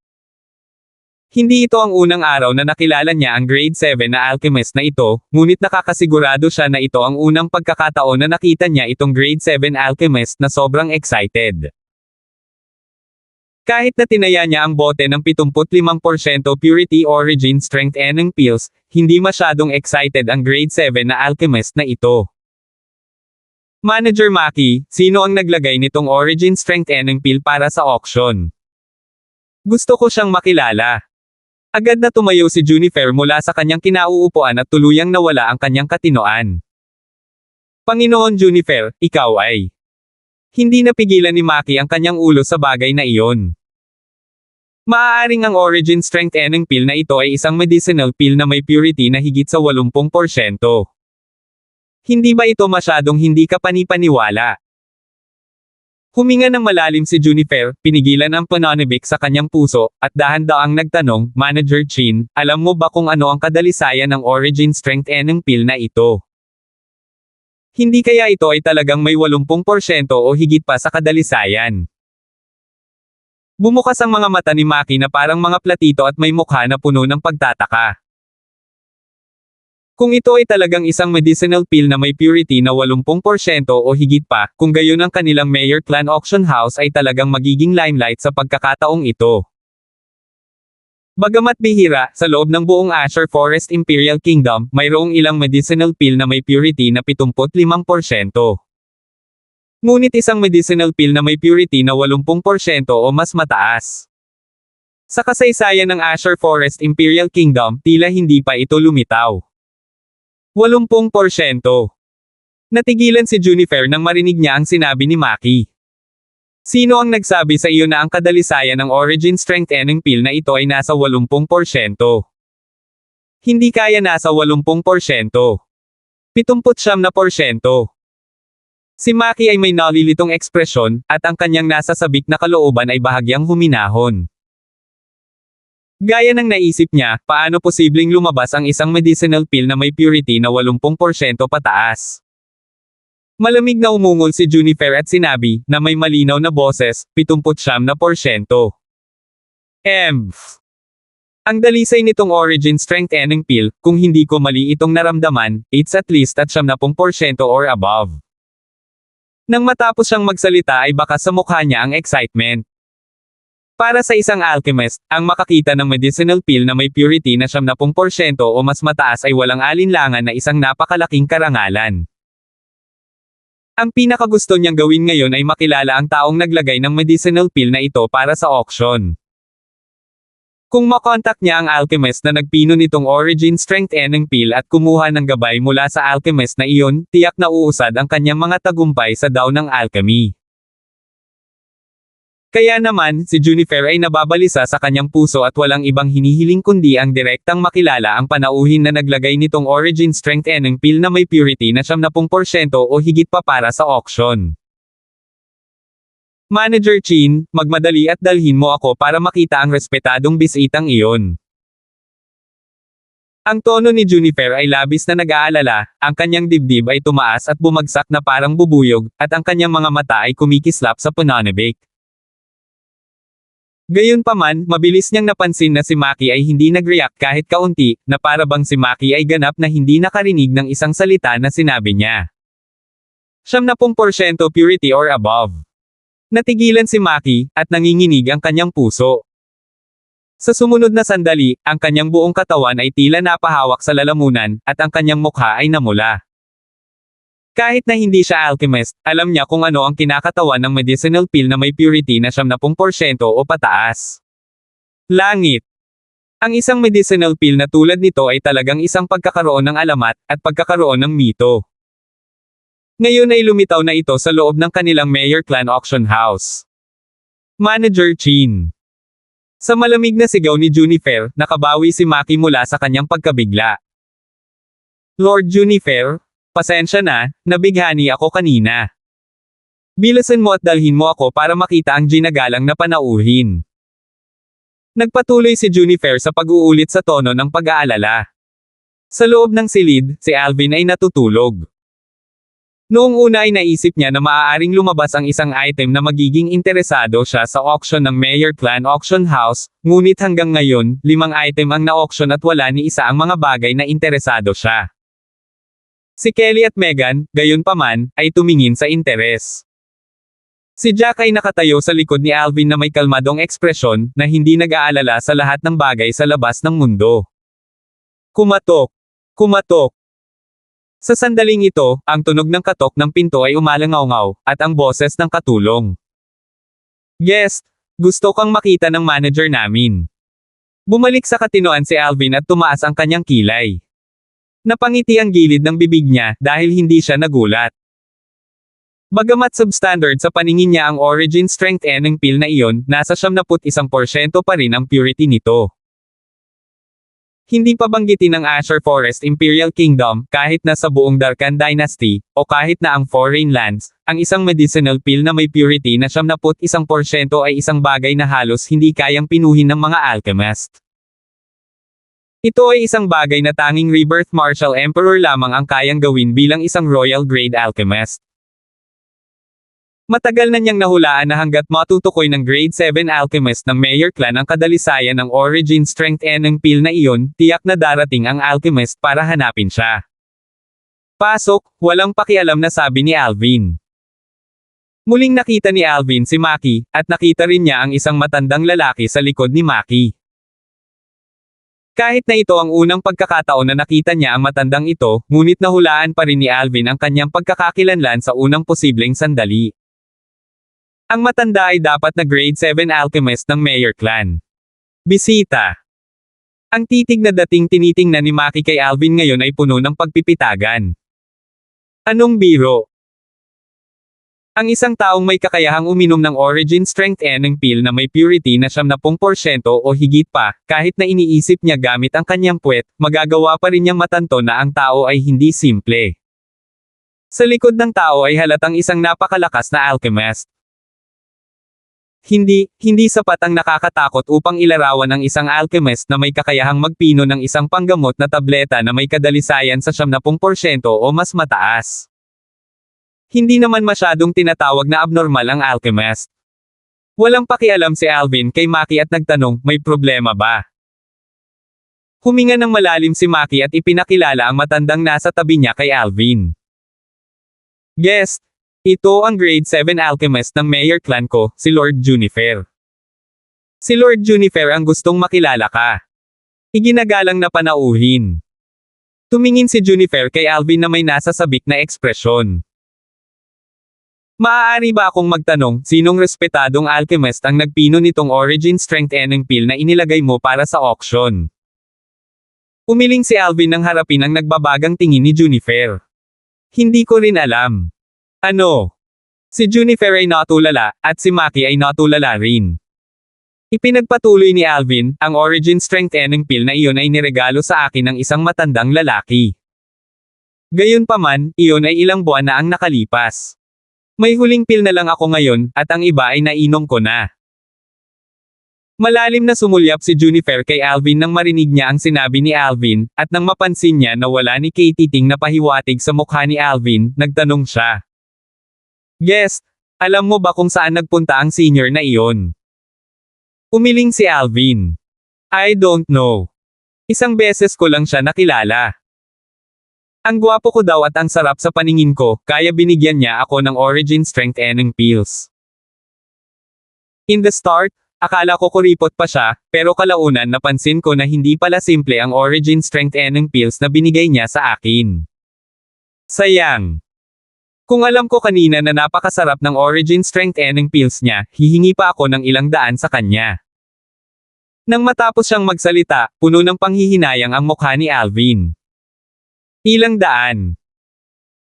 Hindi ito ang unang araw na nakilala niya ang grade 7 na alchemist na ito, ngunit nakakasigurado siya na ito ang unang pagkakataon na nakita niya itong grade 7 alchemist na sobrang excited. Kahit na tinaya niya ang bote ng 75% purity origin strength eneng peels, hindi masyadong excited ang grade 7 na alchemist na ito. Manager Maki, sino ang naglagay nitong origin strength eneng peel para sa auction? Gusto ko siyang makilala. Agad na tumayo si Junifer mula sa kanyang kinauupuan at tuluyang nawala ang kanyang katinoan. Panginoon Junifer, ikaw ay. Hindi napigilan ni Maki ang kanyang ulo sa bagay na iyon. Maaaring ang origin strength eneng peel na ito ay isang medicinal peel na may purity na higit sa 80%. Hindi ba ito masyadong hindi ka panipaniwala? Huminga ng malalim si Junifer, pinigilan ang pananabik sa kanyang puso, at dahan-daang nagtanong, Manager Chin, alam mo ba kung ano ang kadalisayan ng origin strength eneng peel na ito? Hindi kaya ito ay talagang may 80% o higit pa sa kadalisayan? Bumukas ang mga mata ni Maki na parang mga platito at may mukha na puno ng pagtataka. Kung ito ay talagang isang medicinal peel na may purity na 80% o higit pa, kung gayon ang kanilang Mayor Clan Auction House ay talagang magiging limelight sa pagkakataong ito. Bagamat bihira, sa loob ng buong Azure Forest Imperial Kingdom, mayroong ilang medicinal peel na may purity na 75%. Ngunit isang medicinal peel na may purity na 80% o mas mataas. Sa kasaysayan ng Azure Forest Imperial Kingdom, tila hindi pa ito lumitaw. 80%. Natigilan si Junifer nang marinig niya ang sinabi ni Maki. Sino ang nagsabi sa iyo na ang kadalisayan ng origin strength eneng peel na ito ay nasa 80%? Hindi kaya nasa 80%. 79%. Si Maki ay may nalilitong ekspresyon, at ang kanyang nasa sabik na kalooban ay bahagyang huminahon. Gaya ng naisip niya, paano posibleng lumabas ang isang medicinal peel na may purity na 80% pataas? Malamig na umungol si Junifer at sinabi, na may malinaw na boses, 79%. Ang dalisay nitong origin strength eneng peel, kung hindi ko mali itong naramdaman, it's at least at 70% or above. Nang matapos siyang magsalita ay baka sa mukha niya ang excitement. Para sa isang alchemist, ang makakita ng medicinal peel na may purity na 70% o mas mataas ay walang alinlangan na isang napakalaking karangalan. Ang pinakagusto niyang gawin ngayon ay makilala ang taong naglagay ng medicinal peel na ito para sa auction. Kung makontak niya ang alchemist na nagpino nitong origin strength eneng pill at kumuha ng gabay mula sa alchemist na iyon, tiyak na uusad ang kanyang mga tagumpay sa daw ng alchemy. Kaya naman, si Junifer ay nababalisa sa kanyang puso at walang ibang hinihiling kundi ang direktang makilala ang panauhin na naglagay nitong origin strength eneng pill na may purity na 70% o higit pa para sa auction. Manager Chin, magmadali at dalhin mo ako para makita ang respetadong bisitang iyon. Ang tono ni Junifer ay labis na nag-aalala, ang kanyang dibdib ay tumaas at bumagsak na parang bubuyog, at ang kanyang mga mata ay kumikislap sa pananabik. Gayunpaman, mabilis niyang napansin na si Maki ay hindi nag-react kahit kaunti, na para bang si Maki ay ganap na hindi nakarinig ng isang salita na sinabi niya. 70% purity or above. Natigilan si Maki, at nanginginig ang kanyang puso. Sa sumunod na sandali, ang kanyang buong katawan ay tila napahawak sa lalamunan, at ang kanyang mukha ay namula. Kahit na hindi siya alchemist, alam niya kung ano ang kinakatawan ng medicinal pill na may purity na 70% o pataas. Langit. Ang isang medicinal pill na tulad nito ay talagang isang pagkakaroon ng alamat, at pagkakaroon ng mito. Ngayon ay lumitaw na ito sa loob ng kanilang Mayor Clan Auction House. Manager Chin. Sa malamig na sigaw ni Junifer, nakabawi si Maki mula sa kanyang pagkabigla. Lord Junifer, pasensya na, nabighani ako kanina. Bilasan mo at dalhin mo ako para makita ang ginagalang na panauhin. Nagpatuloy si Junifer sa pag-uulit sa tono ng pag-aalala. Sa loob ng silid, si Alvin ay natutulog. Noong una ay naisip niya na maaaring lumabas ang isang item na magiging interesado siya sa auction ng Mayor Clan Auction House, ngunit hanggang ngayon, 5 item ang na-auction at wala ni isa ang mga bagay na interesado siya. Si Kelly at Megan, gayunpaman, ay tumingin sa interes. Si Jack ay nakatayo sa likod ni Alvin na may kalmadong ekspresyon, na hindi nag-aalala sa lahat ng bagay sa labas ng mundo. Kumatok. Kumatok. Sa sandaling ito, ang tunog ng katok ng pinto ay umalangaw-ngaw, at ang boses ng katulong. Guest, gusto kang makita ng manager namin. Bumalik sa katinoan si Alvin at tumaas ang kanyang kilay. Napangiti ang gilid ng bibig niya, dahil hindi siya nagulat. Bagamat substandard sa paningin niya ang origin strength eneng pill na iyon, nasa 71% pa rin ang purity nito. Hindi pa banggitin ng Asher Forest Imperial Kingdom, kahit na sa buong Darkan Dynasty, o kahit na ang foreign lands, ang isang medicinal pill na may purity na 71% ay isang bagay na halos hindi kayang pinuhin ng mga alchemist. Ito ay isang bagay na tanging Rebirth Martial Emperor lamang ang kayang gawin bilang isang royal grade alchemist. Matagal na niyang nahulaan na hanggat matutukoy ng grade 7 alchemist ng Mayor Clan ang kadalisayan ng origin strength eneng pill na iyon, tiyak na darating ang alchemist para hanapin siya. Pasok, walang pakialam na sabi ni Alvin. Muling nakita ni Alvin si Maki, at nakita rin niya ang isang matandang lalaki sa likod ni Maki. Kahit na ito ang unang pagkakataon na nakita niya ang matandang ito, ngunit nahulaan pa rin ni Alvin ang kanyang pagkakakilanlan sa unang posibleng sandali. Ang matanda ay dapat na grade 7 alchemist ng Mayor Clan. Bisita. Ang titig na dating tinitingnan ni Maki kay Alvin ngayon ay puno ng pagpipitagan. Anong biro? Ang isang taong may kakayahang uminom ng origin strength eneng pill na may purity na 70% o higit pa, kahit na iniisip niya gamit ang kanyang puwet, magagawa pa rin niyang matanto na ang tao ay hindi simple. Sa likod ng tao ay halatang isang napakalakas na alchemist. Hindi sapat ang nakakatakot upang ilarawan ang isang alchemist na may kakayahang magpino ng isang panggamot na tableta na may kadalisayan sa 70% o mas mataas. Hindi naman masyadong tinatawag na abnormal ang alchemist. Walang pakialam si Alvin kay Maki at nagtanong, may problema ba? Huminga ng malalim si Maki at ipinakilala ang matandang nasa tabi niya kay Alvin. Guest, ito ang grade 7 alchemist ng Mayor Clan ko, si Lord Junifer. Si Lord Junifer ang gustong makilala ka. Iginagalang na panauhin. Tumingin si Junifer kay Alvin na may nasasabik na ekspresyon. Maaari ba akong magtanong, sinong respetadong alchemist ang nagpino nitong origin strength eneng pill na inilagay mo para sa auction? Umiling si Alvin nang harapin ang nagbabagang tingin ni Junifer. Hindi ko rin alam. Ano? Si Junifer ay natulala, at si Maki ay natulala rin. Ipinagpatuloy ni Alvin, ang origin strength eneng pill na iyon ay niregalo sa akin ng isang matandang lalaki. Gayunpaman, iyon ay ilang buwan na ang nakalipas. May huling pill na lang ako ngayon, at ang iba ay nainom ko na. Malalim na sumulyap si Junifer kay Alvin nang marinig niya ang sinabi ni Alvin, at nang mapansin niya na wala ni Katie Ting na pahiwatig sa mukha ni Alvin, nagtanong siya. Guest, alam mo ba kung saan nagpunta ang senior na iyon? Umiling si Alvin. I don't know. Isang beses ko lang siya nakilala. Ang gwapo ko daw at ang sarap sa paningin ko, kaya binigyan niya ako ng origin strength eneng pills. In the start, akala ko kuripot pa siya, pero kalaunan napansin ko na hindi pala simple ang origin strength eneng pills na binigay niya sa akin. Sayang. Kung alam ko kanina na napakasarap ng origin strength eneng pills niya, hihingi pa ako ng ilang daan sa kanya. Nang matapos siyang magsalita, puno ng panghihinayang ang mukha ni Alvin. Ilang daan.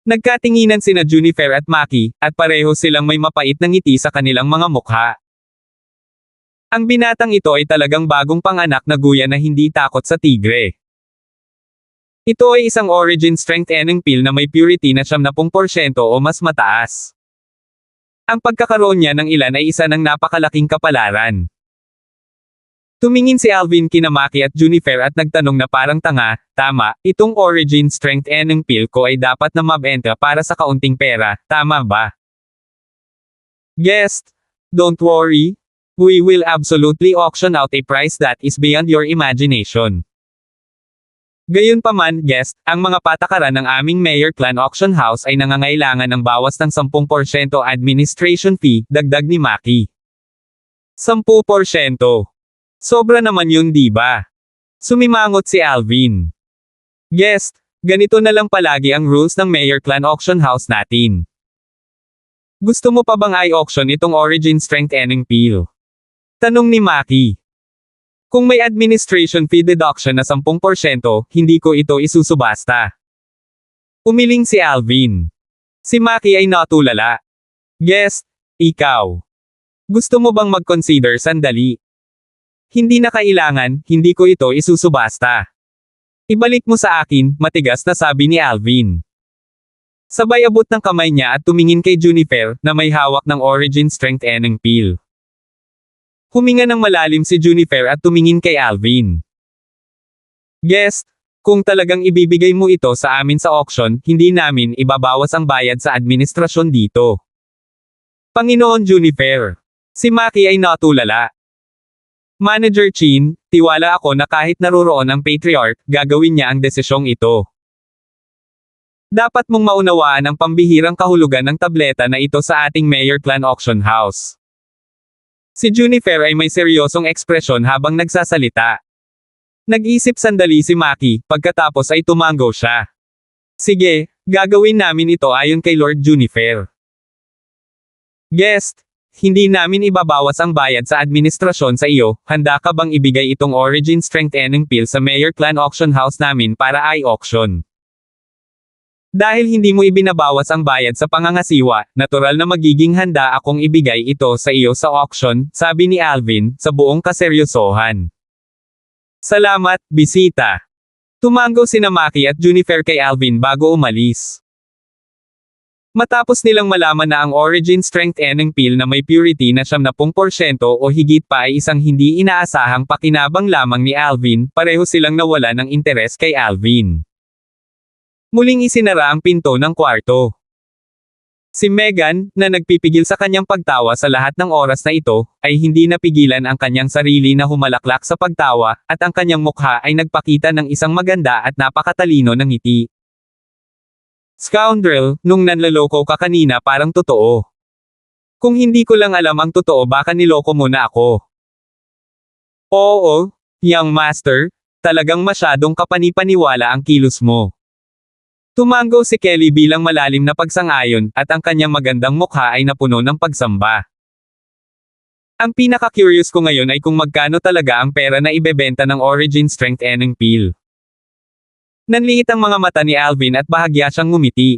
Nagkatinginan sina Junifer at Maki, at pareho silang may mapait na ngiti sa kanilang mga mukha. Ang binatang ito ay talagang bagong panganak na guya na hindi takot sa tigre. Ito ay isang origin strength eneng pill na may purity na 70% o mas mataas. Ang pagkakaroon niya ng ilan ay isa ng napakalaking kapalaran. Tumingin si Alvin kina Maki at Junifer at nagtanong na parang tanga, tama, itong origin strength eneng pill ko ay dapat na mabenta para sa kaunting pera, tama ba? Guest, don't worry. We will absolutely auction out a price that is beyond your imagination. Gayunpaman, guest, ang mga patakaran ng aming Mayor Clan Auction House ay nangangailangan ng bawas ng 10% administration fee, dagdag ni Maki. 10%. Sobra naman yun, di ba? Sumimangot si Alvin. Guest, ganito na lang palagi ang rules ng Mayor Clan Auction House natin. Gusto mo pa bang i-auction itong origin strength eneng pill? Tanong ni Maki. Kung may administration fee deduction na 10%, hindi ko ito isusubasta. Umiling si Alvin. Si Maki ay natulala. Guest, ikaw. Gusto mo bang mag-consider sandali? Hindi na kailangan, hindi ko ito isusubasta. Ibalik mo sa akin, matigas na sabi ni Alvin. Sabay abot ng kamay niya at tumingin kay Junifer, na may hawak ng origin strength eneng pill. Huminga ng malalim si Junifer at tumingin kay Alvin. Guest, kung talagang ibibigay mo ito sa amin sa auction, hindi namin ibabawas ang bayad sa administrasyon dito. Panginoon Junifer. Si Maki ay natulala. Manager Chin, tiwala ako na kahit naroroon ang patriarch, gagawin niya ang desisyong ito. Dapat mong maunawaan ang pambihirang kahulugan ng tableta na ito sa ating Mayor Clan Auction House. Si Junifer ay may seryosong ekspresyon habang nagsasalita. Nag-isip sandali si Maki, pagkatapos ay tumango siya. Sige, gagawin namin ito ayon kay Lord Junifer. Guest, hindi namin ibabawas ang bayad sa administrasyon sa iyo, handa ka bang ibigay itong origin strength eneng pill sa Mayor Clan Auction House namin para i-auction? Dahil hindi mo ibinabawas ang bayad sa pangangasiwa, natural na magiging handa akong ibigay ito sa iyo sa auction, sabi ni Alvin, sa buong kaseryosohan. Salamat, bisita. Tumango sina Maki at Junifer kay Alvin bago umalis. Matapos nilang malaman na ang origin strength eneng pill na may purity na 70% o higit pa ay isang hindi inaasahang pakinabang lamang ni Alvin, pareho silang nawala ng interes kay Alvin. Muling isinara ang pinto ng kwarto. Si Megan, na nagpipigil sa kanyang pagtawa sa lahat ng oras na ito, ay hindi napigilan ang kanyang sarili na humalaklak sa pagtawa, at ang kanyang mukha ay nagpakita ng isang maganda at napakatalino ng ngiti. Scoundrel, nung nanloloko ka kanina parang totoo. Kung hindi ko lang alam ang totoo baka niloko mo na ako. Oo, young master, talagang masyadong kapanipaniwala ang kilos mo. Tumango si Kelly bilang malalim na pagsang-ayon, at ang kanyang magandang mukha ay napuno ng pagsamba. Ang pinaka-curious ko ngayon ay kung magkano talaga ang pera na ibebenta ng Origin Strength Eneng Peel. Nanliit ang mga mata ni Alvin at bahagya siyang ngumiti.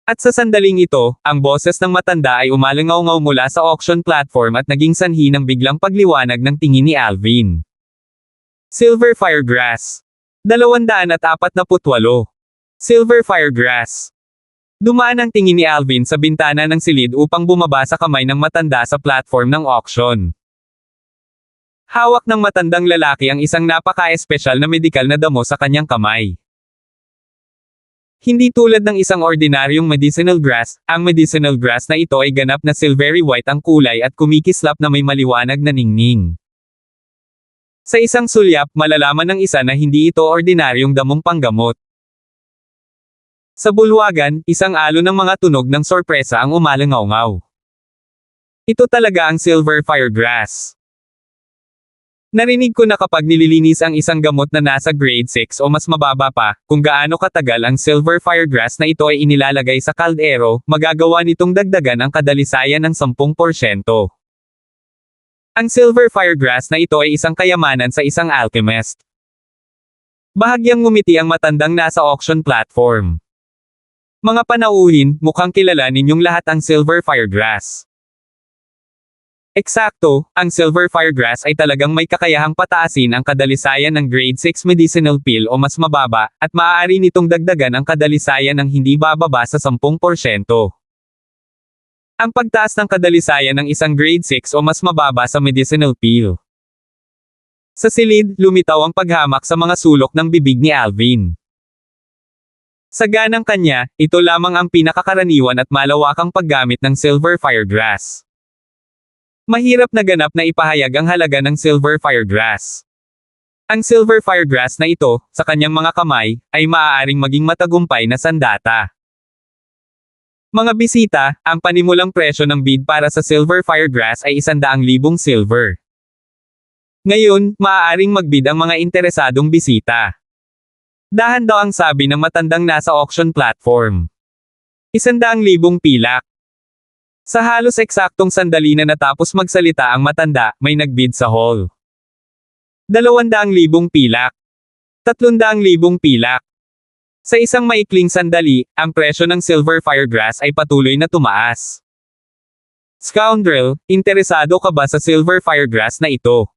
At sa sandaling ito, ang boses ng matanda ay umalingaw-ngaw mula sa auction platform at naging sanhi ng biglang pagliwanag ng tingin ni Alvin. Silver Firegrass. 248. Silver Firegrass. Dumaan ang tingin ni Alvin sa bintana ng silid upang bumaba sa kamay ng matanda sa platform ng auction. Hawak ng matandang lalaki ang isang napaka-espesyal na medikal na damo sa kanyang kamay. Hindi tulad ng isang ordinaryong medicinal grass, ang medicinal grass na ito ay ganap na silvery white ang kulay at kumikislap na may maliwanag na ningning. Sa isang sulyap, malalaman ng isa na hindi ito ordinaryong damong panggamot. Sa bulwagan, isang alo ng mga tunog ng sorpresa ang umalingaw-ngaw. Ito talaga ang Silver Firegrass. Narinig ko na kapag nililinis ang isang gamot na nasa grade 6 o mas mababa pa, kung gaano katagal ang Silver Firegrass na ito ay inilalagay sa kaldero, magagawa nitong dagdagan ang kadalisayan ng 10%. Ang Silver Firegrass na ito ay isang kayamanan sa isang alchemist. Bahagyang ngumiti ang matandang nasa auction platform. Mga panauhin, mukhang kilala ninyong lahat ang Silver Firegrass. Eksakto, ang Silver Firegrass ay talagang may kakayahang pataasin ang kadalisayan ng grade 6 medicinal pill o mas mababa, at maaari nitong dagdagan ang kadalisayan ng hindi bababa sa 10%. Ang pagtaas ng kadalisayan ng isang grade 6 o mas mababa sa medicinal pill. Sa silid, lumitaw ang paghamak sa mga sulok ng bibig ni Alvin. Sa ganang kanya, ito lamang ang pinakakaraniwan at malawakang paggamit ng Silver Firegrass. Mahirap na ganap na ipahayag ang halaga ng Silver Firegrass. Ang Silver Firegrass na ito, sa kanyang mga kamay, ay maaaring maging matagumpay na sandata. Mga bisita, ang panimulang presyo ng bid para sa Silver Firegrass ay 100,000 silver. Ngayon, maaaring magbid ang mga interesadong bisita. Dahan daw ang sabi ng matandang nasa auction platform. 100,000 pilak. Sa halos eksaktong sandali na natapos magsalita ang matanda, may nagbid sa hall. 200,000 pilak. 300,000 pilak. Sa isang maikling sandali, ang presyo ng Silver Firegrass ay patuloy na tumaas. Scoundrel, interesado ka ba sa Silver Firegrass na ito?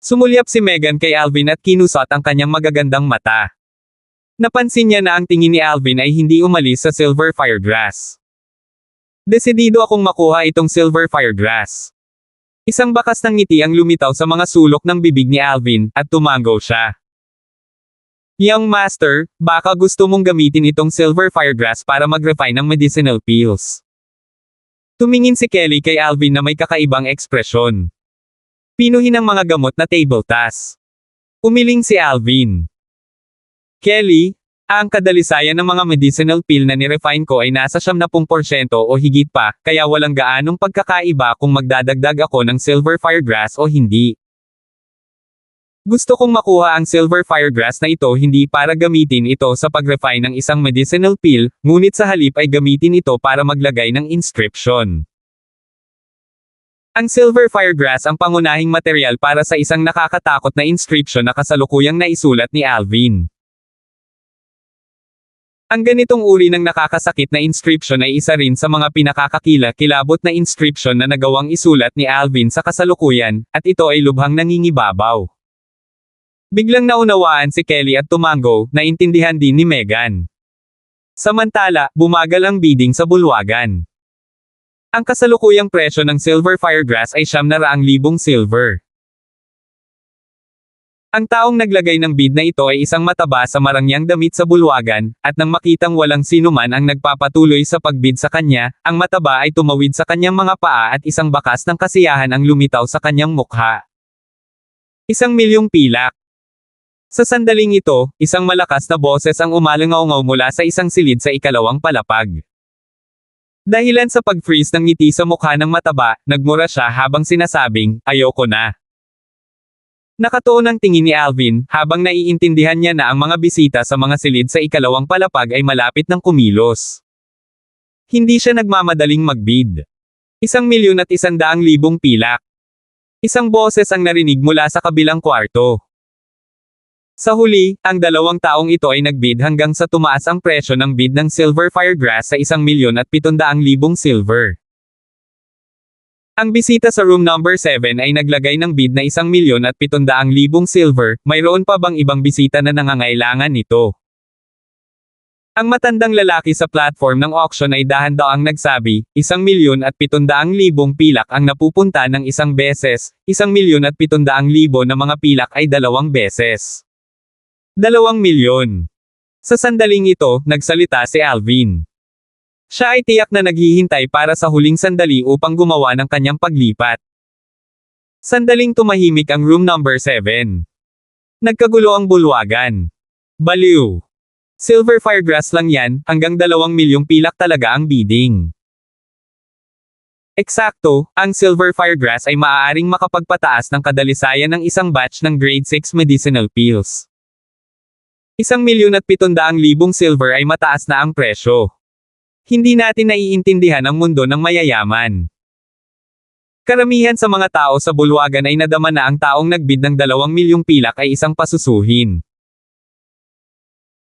Sumulyap si Megan kay Alvin at kinusot ang kanyang magagandang mata. Napansin niya na ang tingin ni Alvin ay hindi umalis sa Silver Firegrass. Desidido akong makuha itong Silver Firegrass. Isang bakas ng ngiti ang lumitaw sa mga sulok ng bibig ni Alvin, at tumango siya. Young Master, baka gusto mong gamitin itong Silver Firegrass para mag-refine ng medicinal pills. Tumingin si Kelly kay Alvin na may kakaibang ekspresyon. Pinuhin ang mga gamot na table task. Umiling si Alvin. Kelly, ang kadalisayan ng mga medicinal pill na nirefine ko ay nasa 70% o higit pa, kaya walang gaanong pagkakaiba kung magdadagdag ako ng Silver Firegrass o hindi. Gusto kong makuha ang Silver Firegrass na ito hindi para gamitin ito sa pag-refine ng isang medicinal pill, ngunit sa halip ay gamitin ito para maglagay ng inscription. Ang Silver Firegrass ang pangunahing material para sa isang nakakatakot na inscription na kasalukuyang naisulat ni Alvin. Ang ganitong uri ng nakakasakit na inscription ay isa rin sa mga pinakakakilabot na inscription na nagawang isulat ni Alvin sa kasalukuyan, at ito ay lubhang nangingibabaw. Biglang naunawaan si Kelly at tumango, naintindihan din ni Megan. Samantala, bumagal ang bidding sa bulwagan. Ang kasalukuyang presyo ng Silver Firegrass ay 700,000 silver. Ang taong naglagay ng bid na ito ay isang mataba sa marangyang damit sa bulwagan, at nang makitang walang sinuman ang nagpapatuloy sa pagbid sa kanya, ang mataba ay tumawid sa kanyang mga paa at isang bakas ng kasiyahan ang lumitaw sa kanyang mukha. 1,000,000 pilak. Sa sandaling ito, isang malakas na boses ang umalingaw-ngaw mula sa isang silid sa ikalawang palapag. Dahilan sa pag-freeze ng ngiti sa mukha ng mataba, nagmura siya habang sinasabing, ayoko na. Nakatuon ang tingin ni Alvin, habang naiintindihan niya na ang mga bisita sa mga silid sa ikalawang palapag ay malapit ng kumilos. Hindi siya nagmamadaling magbid. 1,100,000 pilak. Isang boses ang narinig mula sa kabilang kwarto. Sa huli, ang dalawang taong ito ay nagbid hanggang sa tumaas ang presyo ng bid ng Silver Firegrass sa 1,700,000 silver. Ang bisita sa room number 7 ay naglagay ng bid na 1,700,000 silver, mayroon pa bang ibang bisita na nangangailangan nito? Ang matandang lalaki sa platform ng auction ay dahan-daang nagsabi, 1,700,000 pilak ang napupunta ng isang beses, 1,700,000 na mga pilak ay 2 beses. 2,000,000. Sa sandaling ito, nagsalita si Alvin. Siya ay tiyak na naghihintay para sa huling sandali upang gumawa ng kanyang paglipat. Sandaling tumahimik ang room number 7. Nagkagulo ang bulwagan. Baliw. Silver Firegrass lang yan, hanggang 2,000,000 pilak talaga ang bidding. Eksakto, ang Silver Firegrass ay maaaring makapagpataas ng kadalisayan ng isang batch ng grade 6 medicinal pills. 1,700,000 silver ay mataas na ang presyo. Hindi natin naiintindihan ang mundo ng mayayaman. Karamihan sa mga tao sa bulwagan ay nadama na ang taong nagbid ng 2,000,000 pilak ay isang pasusuhin.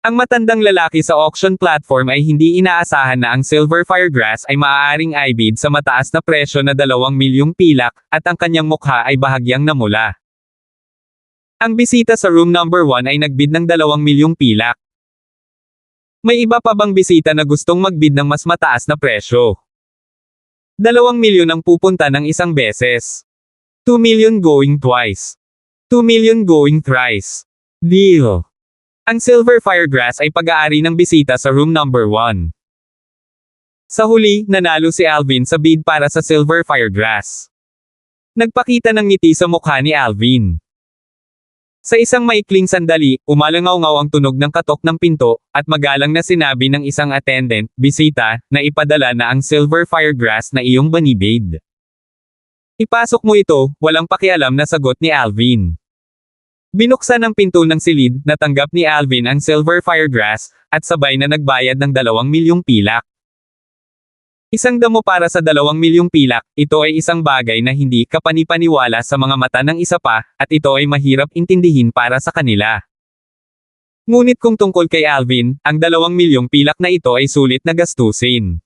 Ang matandang lalaki sa auction platform ay hindi inaasahan na ang Silver Firegrass ay maaaring i-bid sa mataas na presyo na 2,000,000 pilak, at ang kanyang mukha ay bahagyang namula. Ang bisita sa room number 1 ay nagbid ng 2,000,000 pilak. May iba pa bang bisita na gustong magbid ng mas mataas na presyo? 2,000,000 ang pupunta ng isang beses. 2,000,000 going twice. 2,000,000 going thrice. Deal. Ang Silver Firegrass ay pag-aari ng bisita sa room number 1. Sa huli, nanalo si Alvin sa bid para sa Silver Firegrass. Nagpakita ng ngiti sa mukha ni Alvin. Sa isang maikling sandali, umalangaw-ngaw ang tunog ng katok ng pinto, at magalang na sinabi ng isang attendant, "Bisita, na ipadala na ang Silver Firegrass na iyong banibid." "Ipasok mo ito," walang pakialam na sagot ni Alvin. Binuksan ang pinto ng silid, natanggap ni Alvin ang Silver Firegrass, at sabay na nagbayad ng 2,000,000 pilak. Isang damo para sa 2,000,000 pilak, ito ay isang bagay na hindi kapanipaniwala sa mga mata ng isa pa, at ito ay mahirap intindihin para sa kanila. Ngunit kung tungkol kay Alvin, ang 2,000,000 pilak na ito ay sulit na gastusin.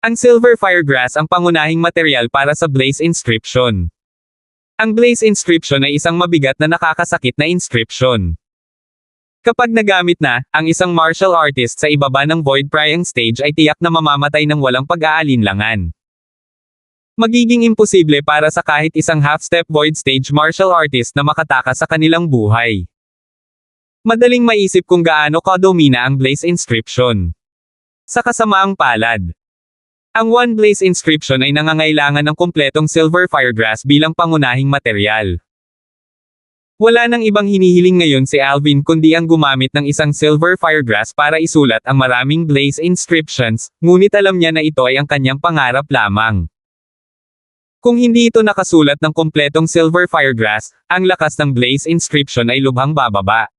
Ang Silver Firegrass ang pangunahing material para sa Blaze Inscription. Ang Blaze Inscription ay isang mabigat na nakakasakit na inscription. Kapag nagamit na, ang isang martial artist sa ibaba ng Void Prying stage ay tiyak na mamamatay ng walang pag-aalinlangan. Magiging imposible para sa kahit isang half-step Void stage martial artist na makatakas sa kanilang buhay. Madaling maisip kung gaano kadomina ang Blaze Inscription. Sa kasamaang palad, ang One Blaze Inscription ay nangangailangan ng kumpletong Silver Firegrass bilang pangunahing material. Wala nang ibang hinihiling ngayon si Alvin kundi ang gumamit ng isang Silver Firegrass para isulat ang maraming Blaze Inscriptions, ngunit alam niya na ito ay ang kanyang pangarap lamang. Kung hindi ito nakasulat ng kumpletong Silver Firegrass, ang lakas ng Blaze Inscription ay lubhang bababa.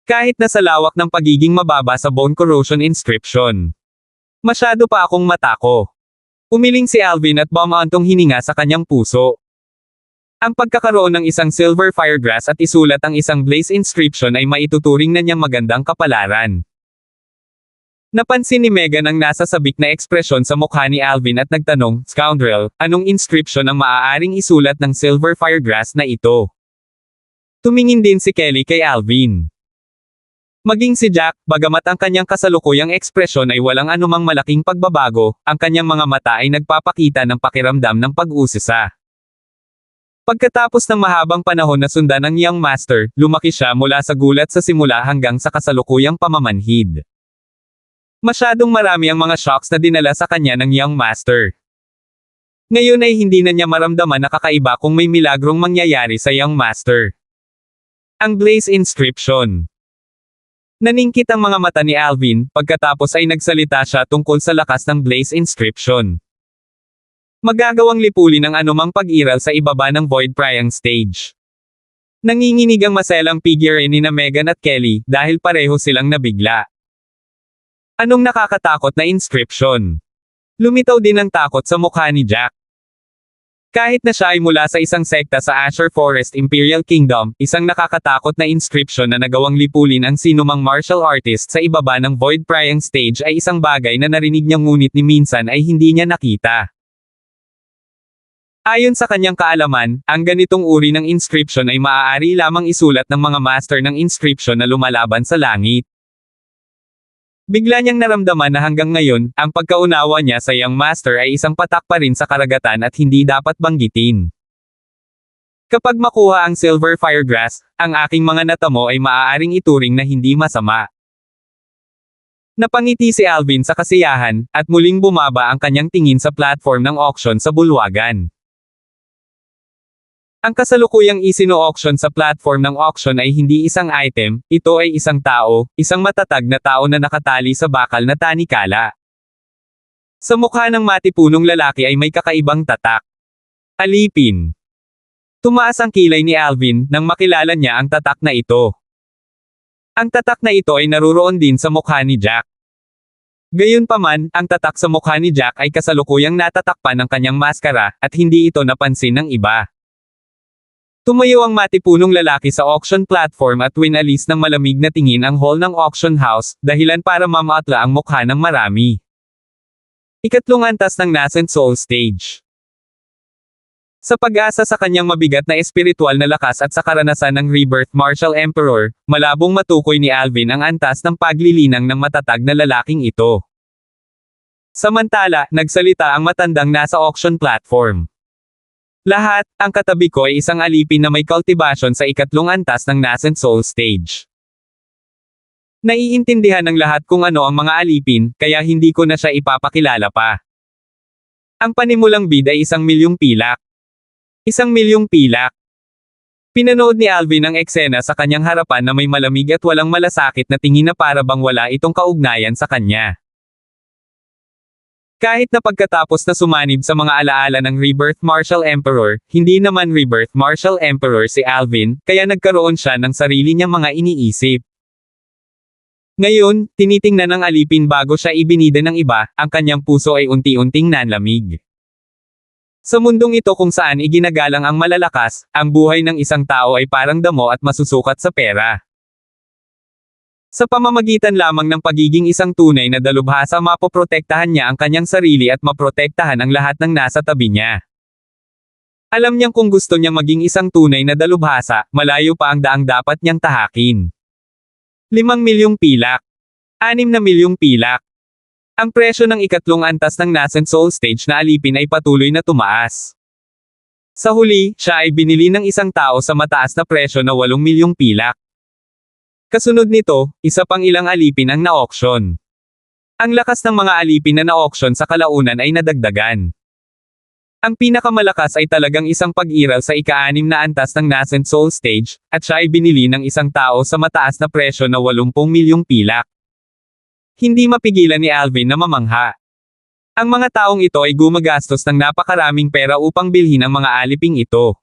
Kahit na sa lawak ng pagiging mababa sa Bone Corrosion Inscription. Masyado pa akong matako. Umiling si Alvin at bumaantong hininga sa kanyang puso. Ang pagkakaroon ng isang Silver Firegrass at isulat ang isang Blaze Inscription ay maituturing na niyang magandang kapalaran. Napansin ni Megan ang nasa sabik na ekspresyon sa mukha ni Alvin at nagtanong, "Scoundrel, anong inscription ang maaaring isulat ng Silver Firegrass na ito?" Tumingin din si Kelly kay Alvin. Maging si Jack, bagamat ang kanyang kasalukuyang ekspresyon ay walang anumang malaking pagbabago, ang kanyang mga mata ay nagpapakita ng pakiramdam ng pag-usisa. Pagkatapos ng mahabang panahon na sundan ng Young Master, lumaki siya mula sa gulat sa simula hanggang sa kasalukuyang pamamanhid. Masyadong marami ang mga shocks na dinala sa kanya ng Young Master. Ngayon ay hindi na niya maramdaman na kakaiba kung may milagrong mangyayari sa Young Master. Ang Blaze Inscription. Naningkit ang mga mata ni Alvin, pagkatapos ay nagsalita siya tungkol sa lakas ng Blaze Inscription. Magagawang lipulin ang anumang pag-iral sa ibaba ng Void Prying stage. Nanginginig ang maselang figure ni na Meghan at Kelly dahil pareho silang nabigla. Anong nakakatakot na inscription? Lumitaw din ang takot sa mukha ni Jack. Kahit na siya ay mula sa isang sekta sa Azure Forest Imperial Kingdom, isang nakakatakot na inscription na nagawang lipulin ang sinumang martial artist sa ibaba ng Void Prying stage ay isang bagay na narinig niya ngunit ni minsan ay hindi niya nakita. Ayon sa kanyang kaalaman, ang ganitong uri ng inscription ay maaari lamang isulat ng mga master ng inscription na lumalaban sa langit. Bigla niyang naramdaman na hanggang ngayon, ang pagkaunawa niya sa Young Master ay isang patak pa rin sa karagatan at hindi dapat banggitin. Kapag makuha ang Silver Firegrass, ang aking mga natamo ay maaaring ituring na hindi masama. Napangiti si Alvin sa kasiyahan, at muling bumaba ang kanyang tingin sa platform ng auction sa bulwagan. Ang kasalukuyang isino-auction sa platform ng auction ay hindi isang item, ito ay isang tao, isang matatag na tao na nakatali sa bakal na tanikala. Sa mukha ng matipunong lalaki ay may kakaibang tatak. Alipin. Tumaas ang kilay ni Alvin nang makilala niya ang tatak na ito. Ang tatak na ito ay naruroon din sa mukha ni Jack. Gayunpaman, ang tatak sa mukha ni Jack ay kasalukuyang natatakpan ng kanyang maskara, at hindi ito napansin ng iba. Tumayo ang matipunong lalaki sa auction platform at winalis ng malamig na tingin ang hall ng auction house, dahilan para mamatla ang mukha ng marami. Ikatlong antas ng Nascent Soul Stage. Sa pag-asa sa kanyang mabigat na espiritual na lakas at sa karanasan ng Rebirth Martial Emperor, malabong matukoy ni Alvin ang antas ng paglilinang ng matatag na lalaking ito. Samantala, nagsalita ang matandang nasa auction platform. Lahat, ang katabi ko ay isang alipin na may cultivation sa ikatlong antas ng Nascent Soul Stage. Naiintindihan ng lahat kung ano ang mga alipin, kaya hindi ko na siya ipapakilala pa. Ang panimulang bid ay 1,000,000 pilak. 1,000,000 pilak. Pinanood ni Alvin ang eksena sa kanyang harapan na may malamig at walang malasakit na tingin na para bang wala itong kaugnayan sa kanya. Kahit na pagkatapos na sumanib sa mga alaala ng Rebirth Martial Emperor, hindi naman Rebirth Martial Emperor si Alvin, kaya nagkaroon siya ng sarili niyang mga iniisip. Ngayon, tinitingnan ng alipin bago siya ibinida ng iba, ang kanyang puso ay unti-unting nanlamig. Sa mundong ito kung saan iginagalang ang malalakas, ang buhay ng isang tao ay parang damo at masusukat sa pera. Sa pamamagitan lamang ng pagiging isang tunay na dalubhasa mapoprotektahan niya ang kanyang sarili at maprotektahan ang lahat ng nasa tabi niya. Alam niyang kung gusto niyang maging isang tunay na dalubhasa, malayo pa ang daang dapat niyang tahakin. 5,000,000 pilak. 6,000,000 pilak. Ang presyo ng ikatlong antas ng Nascent Soul Stage na alipin ay patuloy na tumaas. Sa huli, siya ay binili ng isang tao sa mataas na presyo na 8,000,000 pilak. Kasunod nito, isa pang ilang alipin ang na-auction. Ang lakas ng mga alipin na na-auction sa kalaunan ay nadagdagan. Ang pinakamalakas ay talagang isang pag-iral sa ika-6 na antas ng Nascent Soul Stage, at siya ay binili ng isang tao sa mataas na presyo na 80,000,000 pilak. Hindi mapigilan ni Alvin na mamangha. Ang mga taong ito ay gumagastos ng napakaraming pera upang bilhin ang mga aliping ito.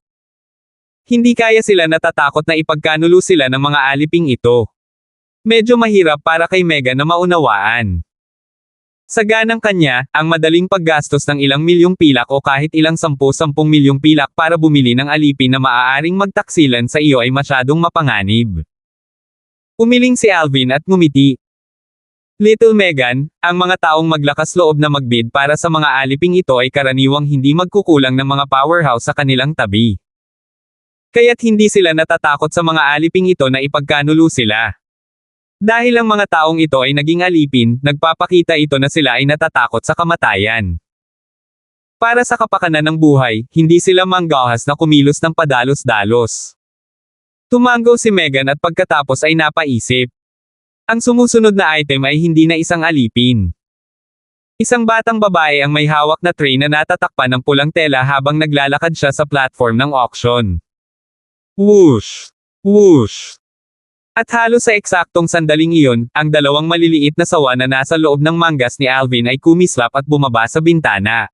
Hindi kaya sila natatakot na ipagkanulo sila ng mga aliping ito. Medyo mahirap para kay Meghan na maunawaan. Sa ganang kanya, ang madaling paggastos ng ilang milyong pilak o kahit ilang 10 milyong pilak para bumili ng alipin na maaaring magtaksilan sa iyo ay masyadong mapanganib. Umiling si Alvin at ngumiti. Little Meghan, ang mga taong maglakas loob na magbid para sa mga aliping ito ay karaniwang hindi magkukulang ng mga powerhouse sa kanilang tabi. Kaya't hindi sila natatakot sa mga aliping ito na ipagkanulo sila. Dahil ang mga taong ito ay naging alipin, nagpapakita ito na sila ay natatakot sa kamatayan. Para sa kapakanan ng buhay, hindi sila manggahas na kumilos ng padalos-dalos. Tumanggo si Meghan at pagkatapos ay napaisip. Ang sumusunod na item ay hindi na isang alipin. Isang batang babae ang may hawak na tray na natatakpan ng pulang tela habang naglalakad siya sa platform ng auction. Whoosh! Whoosh! At halos sa eksaktong sandaling iyon, ang dalawang maliliit na sawa na nasa loob ng manggas ni Alvin ay kumislap at bumaba sa bintana.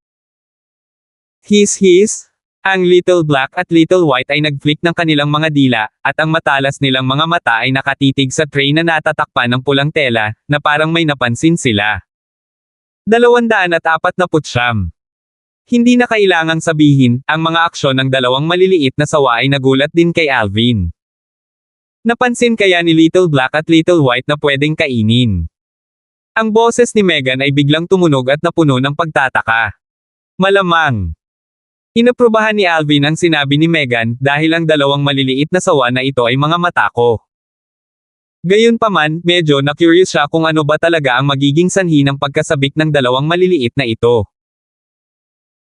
His! Ang Little Black at Little White ay nag-flick ng kanilang mga dila, at ang matalas nilang mga mata ay nakatitig sa tray na natatakpan ng pulang tela, na parang may napansin sila. 249. Hindi na kailangang sabihin, ang mga aksyon ng dalawang maliliit na sawa ay nagulat din kay Alvin. Napansin kaya ni Little Black at Little White na pwedeng kainin. Ang boses ni Megan ay biglang tumunog at napuno ng pagtataka. Malamang. Inaprubahan ni Alvin ang sinabi ni Megan dahil ang dalawang maliliit na sawa na ito ay mga matako. Gayunpaman, medyo na-curious siya kung ano ba talaga ang magiging sanhi ng pagkasabik ng dalawang maliliit na ito.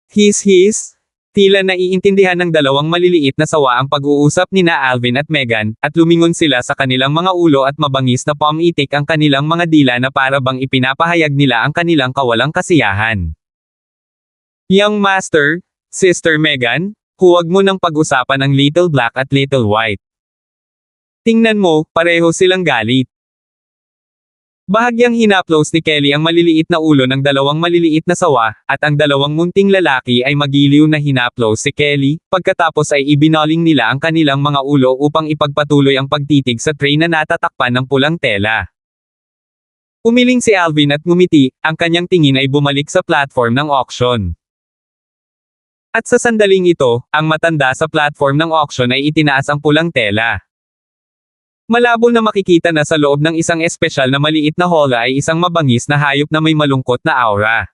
His. Tila naiintindihan ng dalawang maliliit na sawa ang pag-uusap ni na Alvin at Megan, at lumingon sila sa kanilang mga ulo at mabangis na pamitik ang kanilang mga dila na para bang ipinapahayag nila ang kanilang kawalang kasiyahan. Young Master, Sister Megan, huwag mo nang pag-usapan ang Little Black at Little White. Tingnan mo, pareho silang galit. Bahagyang hinaplos ni Kelly ang maliliit na ulo ng dalawang maliliit na sawa, at ang dalawang munting lalaki ay magiliw na hinaplos si Kelly, pagkatapos ay ibinaling nila ang kanilang mga ulo upang ipagpatuloy ang pagtitig sa tray na natatakpan ng pulang tela. Umiling si Alvin at ngumiti, ang kanyang tingin ay bumalik sa platform ng auction. At sa sandaling ito, ang matanda sa platform ng auction ay itinaas ang pulang tela. Malabo na makikita na sa loob ng isang espesyal na maliit na hola ay isang mabangis na hayop na may malungkot na aura.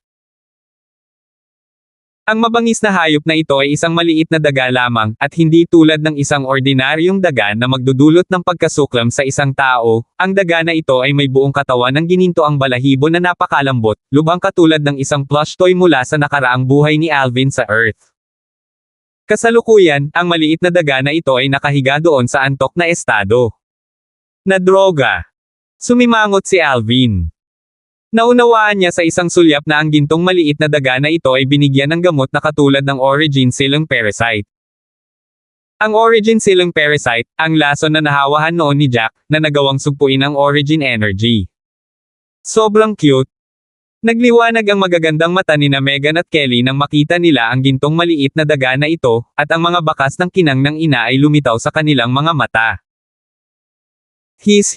Ang mabangis na hayop na ito ay isang maliit na daga lamang, at hindi tulad ng isang ordinaryong daga na magdudulot ng pagkasuklam sa isang tao. Ang daga na ito ay may buong katawan ng gininto ang balahibo na napakalambot, lubhang katulad ng isang plush toy mula sa nakaraang buhay ni Alvin sa Earth. Kasalukuyan, ang maliit na daga na ito ay nakahiga doon sa antok na estado. Na droga. Sumimangot si Alvin. Naunawaan niya sa isang sulyap na ang gintong maliit na daga na ito ay binigyan ng gamot na katulad ng Origin Silang Parasite. Ang Origin Silang Parasite, ang lason na nahawahan noon ni Jack, na nagawang sugpuin ang Origin Energy. Sobrang cute. Nagliwanag ang magagandang mata ni na Megan at Kelly nang makita nila ang gintong maliit na daga na ito, at ang mga bakas ng kinang ng ina ay lumitaw sa kanilang mga mata. His.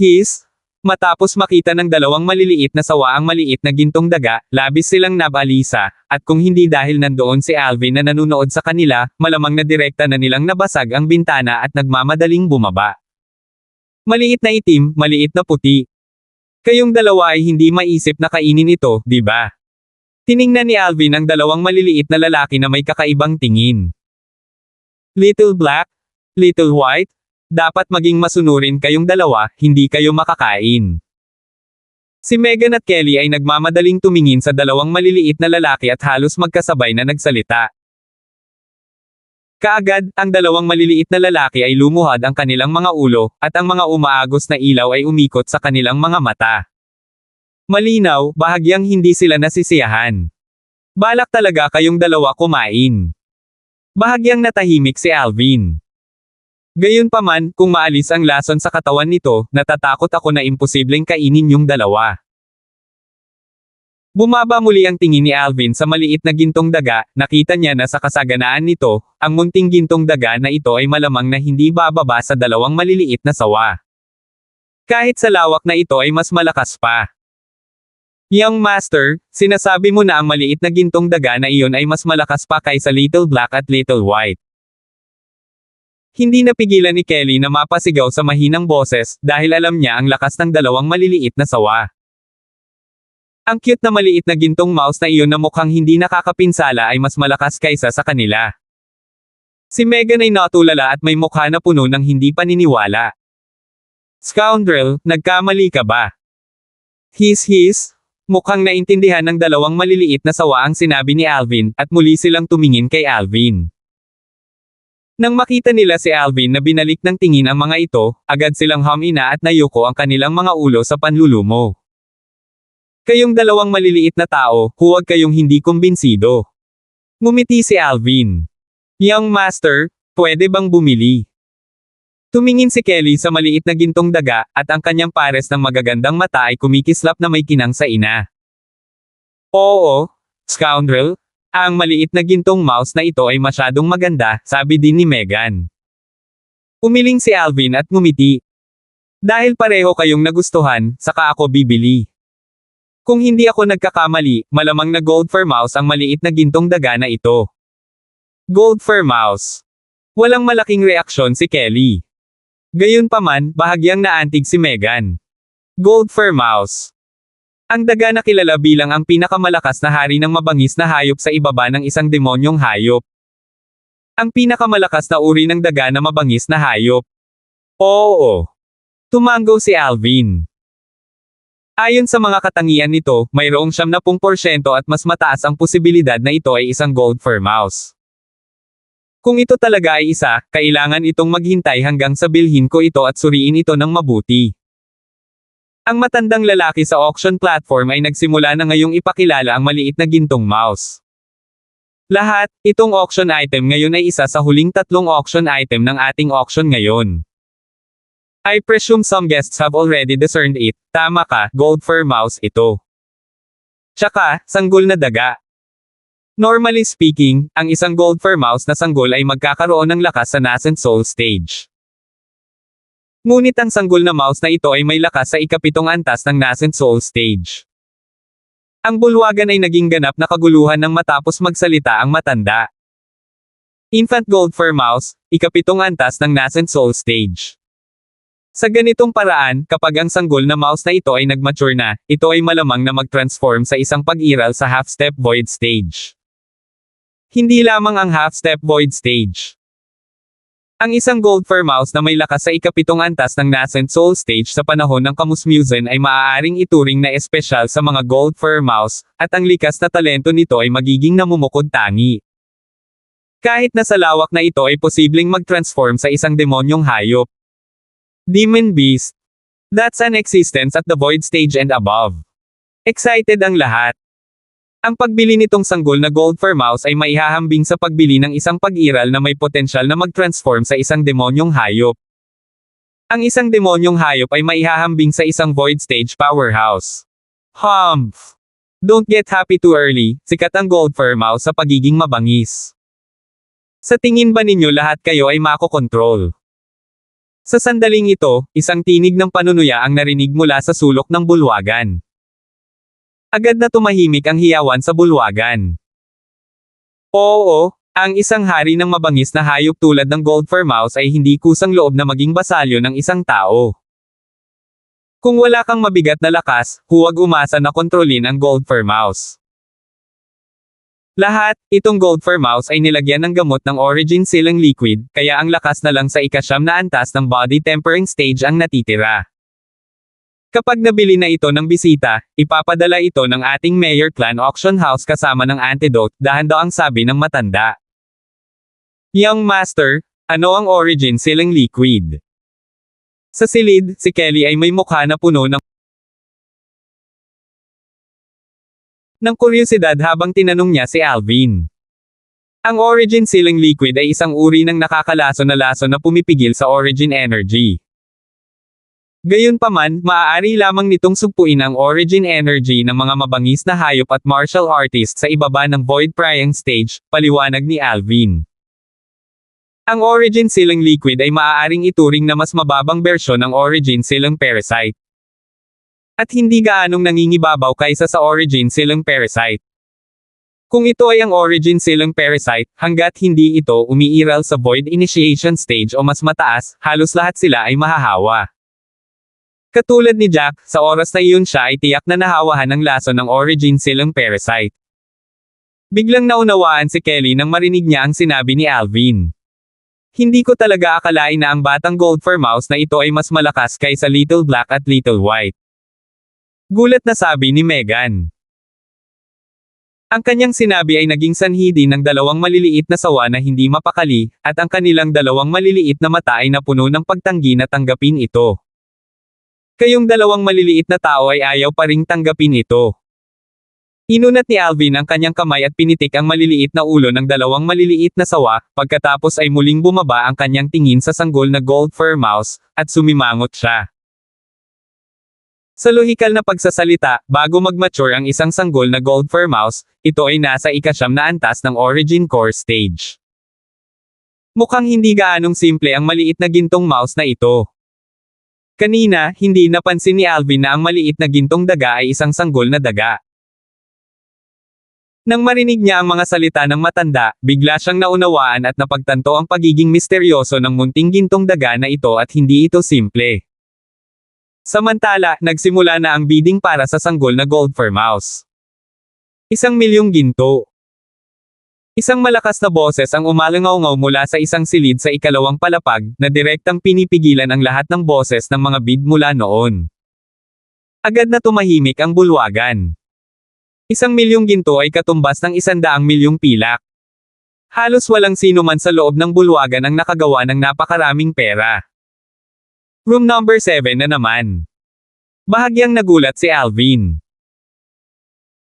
Matapos makita ng dalawang maliliit na sawa ang maliit na gintong daga, labis silang nabalisa, at kung hindi dahil nandoon si Alvin na nanunood sa kanila, malamang na direkta na nilang nabasag ang bintana at nagmamadaling bumaba. Maliit na itim, maliit na puti. Kayong dalawa ay hindi maisip na kainin ito, di ba? Tiningnan ni Alvin ang dalawang maliliit na lalaki na may kakaibang tingin. Little Black, Little White, dapat maging masunurin kayong dalawa, hindi kayo makakain. Si Megan at Kelly ay nagmamadaling tumingin sa dalawang maliliit na lalaki at halos magkasabay na nagsalita. Kaagad, ang dalawang maliliit na lalaki ay lumuhad ang kanilang mga ulo, at ang mga umaagos na ilaw ay umikot sa kanilang mga mata. Malinaw, bahagyang hindi sila nasisiyahan. Balak talaga kayong dalawa kumain. Bahagyang natahimik si Alvin. Gayunpaman, kung maalis ang lason sa katawan nito, natatakot ako na imposibleng kainin yung dalawa. Bumaba muli ang tingin ni Alvin sa maliit na gintong daga, nakita niya na sa kasaganaan nito, ang munting gintong daga na ito ay malamang na hindi bababa sa dalawang maliliit na sawa. Kahit sa lawak na ito ay mas malakas pa. Young Master, sinasabi mo na ang maliit na gintong daga na iyon ay mas malakas pa kaysa Little Black at Little White. Hindi napigilan ni Kelly na mapasigaw sa mahinang boses, dahil alam niya ang lakas ng dalawang maliliit na sawa. Ang cute na maliit na gintong mouse na iyon na mukhang hindi nakakapinsala ay mas malakas kaysa sa kanila. Si Megan ay natulala at may mukha na puno ng hindi paniniwala. Scoundrel, nagkamali ka ba? His. Mukhang naintindihan ng dalawang maliliit na sawa ang sinabi ni Alvin, at muli silang tumingin kay Alvin. Nang makita nila si Alvin na binalik ng tingin ang mga ito, agad silang humina at nayuko ang kanilang mga ulo sa panlulumo. Kayong dalawang maliliit na tao, huwag kayong hindi kumbinsido. Ngumiti si Alvin. Young Master, pwede bang bumili? Tumingin si Kelly sa maliit na gintong daga, at ang kanyang pares ng magagandang mata ay kumikislap na may kinang sa ina. Oo, scoundrel. Ang maliit na gintong mouse na ito ay masyadong maganda, sabi din ni Megan. Umiling si Alvin at ngumiti. Dahil pareho kayong nagustuhan, saka ako bibili. Kung hindi ako nagkakamali, malamang na gold fur mouse ang maliit na gintong daga na ito. Gold fur mouse. Walang malaking reaksyon si Kelly. Gayunpaman, bahagyang naantig si Megan. Gold fur mouse. Ang daga na kilala bilang ang pinakamalakas na hari ng mabangis na hayop sa ibaba ng isang demonyong hayop. Ang pinakamalakas na uri ng daga na mabangis na hayop. Oo. Tumango si Alvin. Ayon sa mga katangian nito, mayroong 70% at mas mataas ang posibilidad na ito ay isang gold fur mouse. Kung ito talaga ay isa, kailangan itong maghintay hanggang sa bilhin ko ito at suriin ito ng mabuti. Ang matandang lalaki sa auction platform ay nagsimula na ngayong ipakilala ang maliit na gintong mouse. Lahat, itong auction item ngayon ay isa sa huling 3 auction item ng ating auction ngayon. I presume some guests have already discerned it, tama ka, gold fur mouse ito. Tsaka, sanggol na daga. Normally speaking, ang isang gold fur mouse na sanggol ay magkakaroon ng lakas sa nascent soul stage. Ngunit ang sanggol na mouse na ito ay may lakas sa ika-7 antas ng nascent soul stage. Ang bulwagan ay naging ganap na kaguluhan nang matapos magsalita ang matanda. Infant gold fur mouse, ika-7 antas ng nascent soul stage. Sa ganitong paraan, kapag ang sanggol na mouse na ito ay nagmature na, ito ay malamang na mag-transform sa isang pag-iral sa half-step void stage. Hindi lamang ang half-step void stage. Ang isang gold fur mouse na may lakas sa ika-7 antas ng nascent soul stage sa panahon ng kamusmusen ay maaaring ituring na espesyal sa mga gold fur mouse, at ang likas na talento nito ay magiging namumukod tangi. Kahit na sa lawak na ito ay posibleng mag-transform sa isang demonyong hayop. Demon beast. That's an existence at the void stage and above. Excited ang lahat. Ang pagbili nitong sanggol na gold fur mouse ay maihahambing sa pagbili ng isang pag-iral na may potensyal na mag-transform sa isang demonyong hayop. Ang isang demonyong hayop ay maihahambing sa isang void stage powerhouse. Humph! Don't get happy too early, sikat ang gold fur mouse sa pagiging mabangis. Sa tingin ba ninyo lahat kayo ay makokontrol? Sa sandaling ito, isang tinig ng panunuya ang narinig mula sa sulok ng bulwagan. Agad na tumahimik ang hiyawan sa bulwagan. Oo, ang isang hari ng mabangis na hayop tulad ng gold fur mouse ay hindi kusang loob na maging basalyo ng isang tao. Kung wala kang mabigat na lakas, huwag umasa na kontrolin ang gold fur mouse. Lahat, itong gold fur mouse ay nilagyan ng gamot ng origin sealing liquid, kaya ang lakas na lang sa ika-9 na antas ng body tempering stage ang natitira. Kapag nabili na ito ng bisita, ipapadala ito ng ating Mayor Clan Auction House kasama ng antidote, dahan-daw ang sabi ng matanda. Young Master, ano ang origin sealing liquid? Sa silid, si Kelly ay may mukha na puno ng kuryosidad habang tinanong niya si Alvin. Ang origin sealing liquid ay isang uri ng nakakalaso na laso na pumipigil sa origin energy. Gayunpaman, maaari lamang nitong sugpuin ang origin energy ng mga mabangis na hayop at martial artist sa ibaba ng void prying stage, paliwanag ni Alvin. Ang origin sealing liquid ay maaaring ituring na mas mababang bersyon ng origin sealing parasite. At hindi gaanong nangingibabaw kaysa sa origin sealing parasite. Kung ito ay ang origin sealing parasite, hanggat hindi ito umiiral sa void initiation stage o mas mataas, halos lahat sila ay mahahawa. Katulad ni Jack, sa oras na iyon siya ay tiyak na nahawahan ng laso ng origin sealing parasite. Biglang naunawaan si Kelly nang marinig niya ang sinabi ni Alvin. Hindi ko talaga akalain na ang batang gold fur mouse na ito ay mas malakas kaysa Little Black at Little White. Gulat na sabi ni Megan. Ang kanyang sinabi ay naging sanhi din ng 2 maliliit na sawa na hindi mapakali, at ang kanilang 2 maliliit na mata ay napuno ng pagtanggi na tanggapin ito. Kayong 2 maliliit na tao ay ayaw pa ring tanggapin ito. Inunat ni Alvin ang kanyang kamay at pinitik ang maliliit na ulo ng 2 maliliit na sawa, pagkatapos ay muling bumaba ang kanyang tingin sa sanggol na gold fur mouse, at sumimangot siya. Sa lohikal na pagsasalita, bago mag-mature ang isang sanggol na gold fur mouse, ito ay nasa ika-9 na antas ng origin core stage. Mukhang hindi gaanong simple ang maliit na gintong mouse na ito. Kanina, hindi napansin ni Alvin na ang maliit na gintong daga ay isang sanggol na daga. Nang marinig niya ang mga salita ng matanda, bigla siyang naunawaan at napagtanto ang pagiging misteryoso ng munting gintong daga na ito at hindi ito simple. Samantala, nagsimula na ang bidding para sa sanggol na gold fur mouse. 1,000,000 ginto. Isang malakas na boses ang umalangaw-ngaw mula sa isang silid sa ikalawang palapag, na direktang pinipigilan ang lahat ng boses ng mga bid mula noon. Agad na tumahimik ang bulwagan. 1,000,000 ginto ay katumbas ng 100,000,000 pilak. Halos walang sino man sa loob ng bulwagan ang nakagawa ng napakaraming pera. Room number 7 na naman. Bahagyang nagulat si Alvin.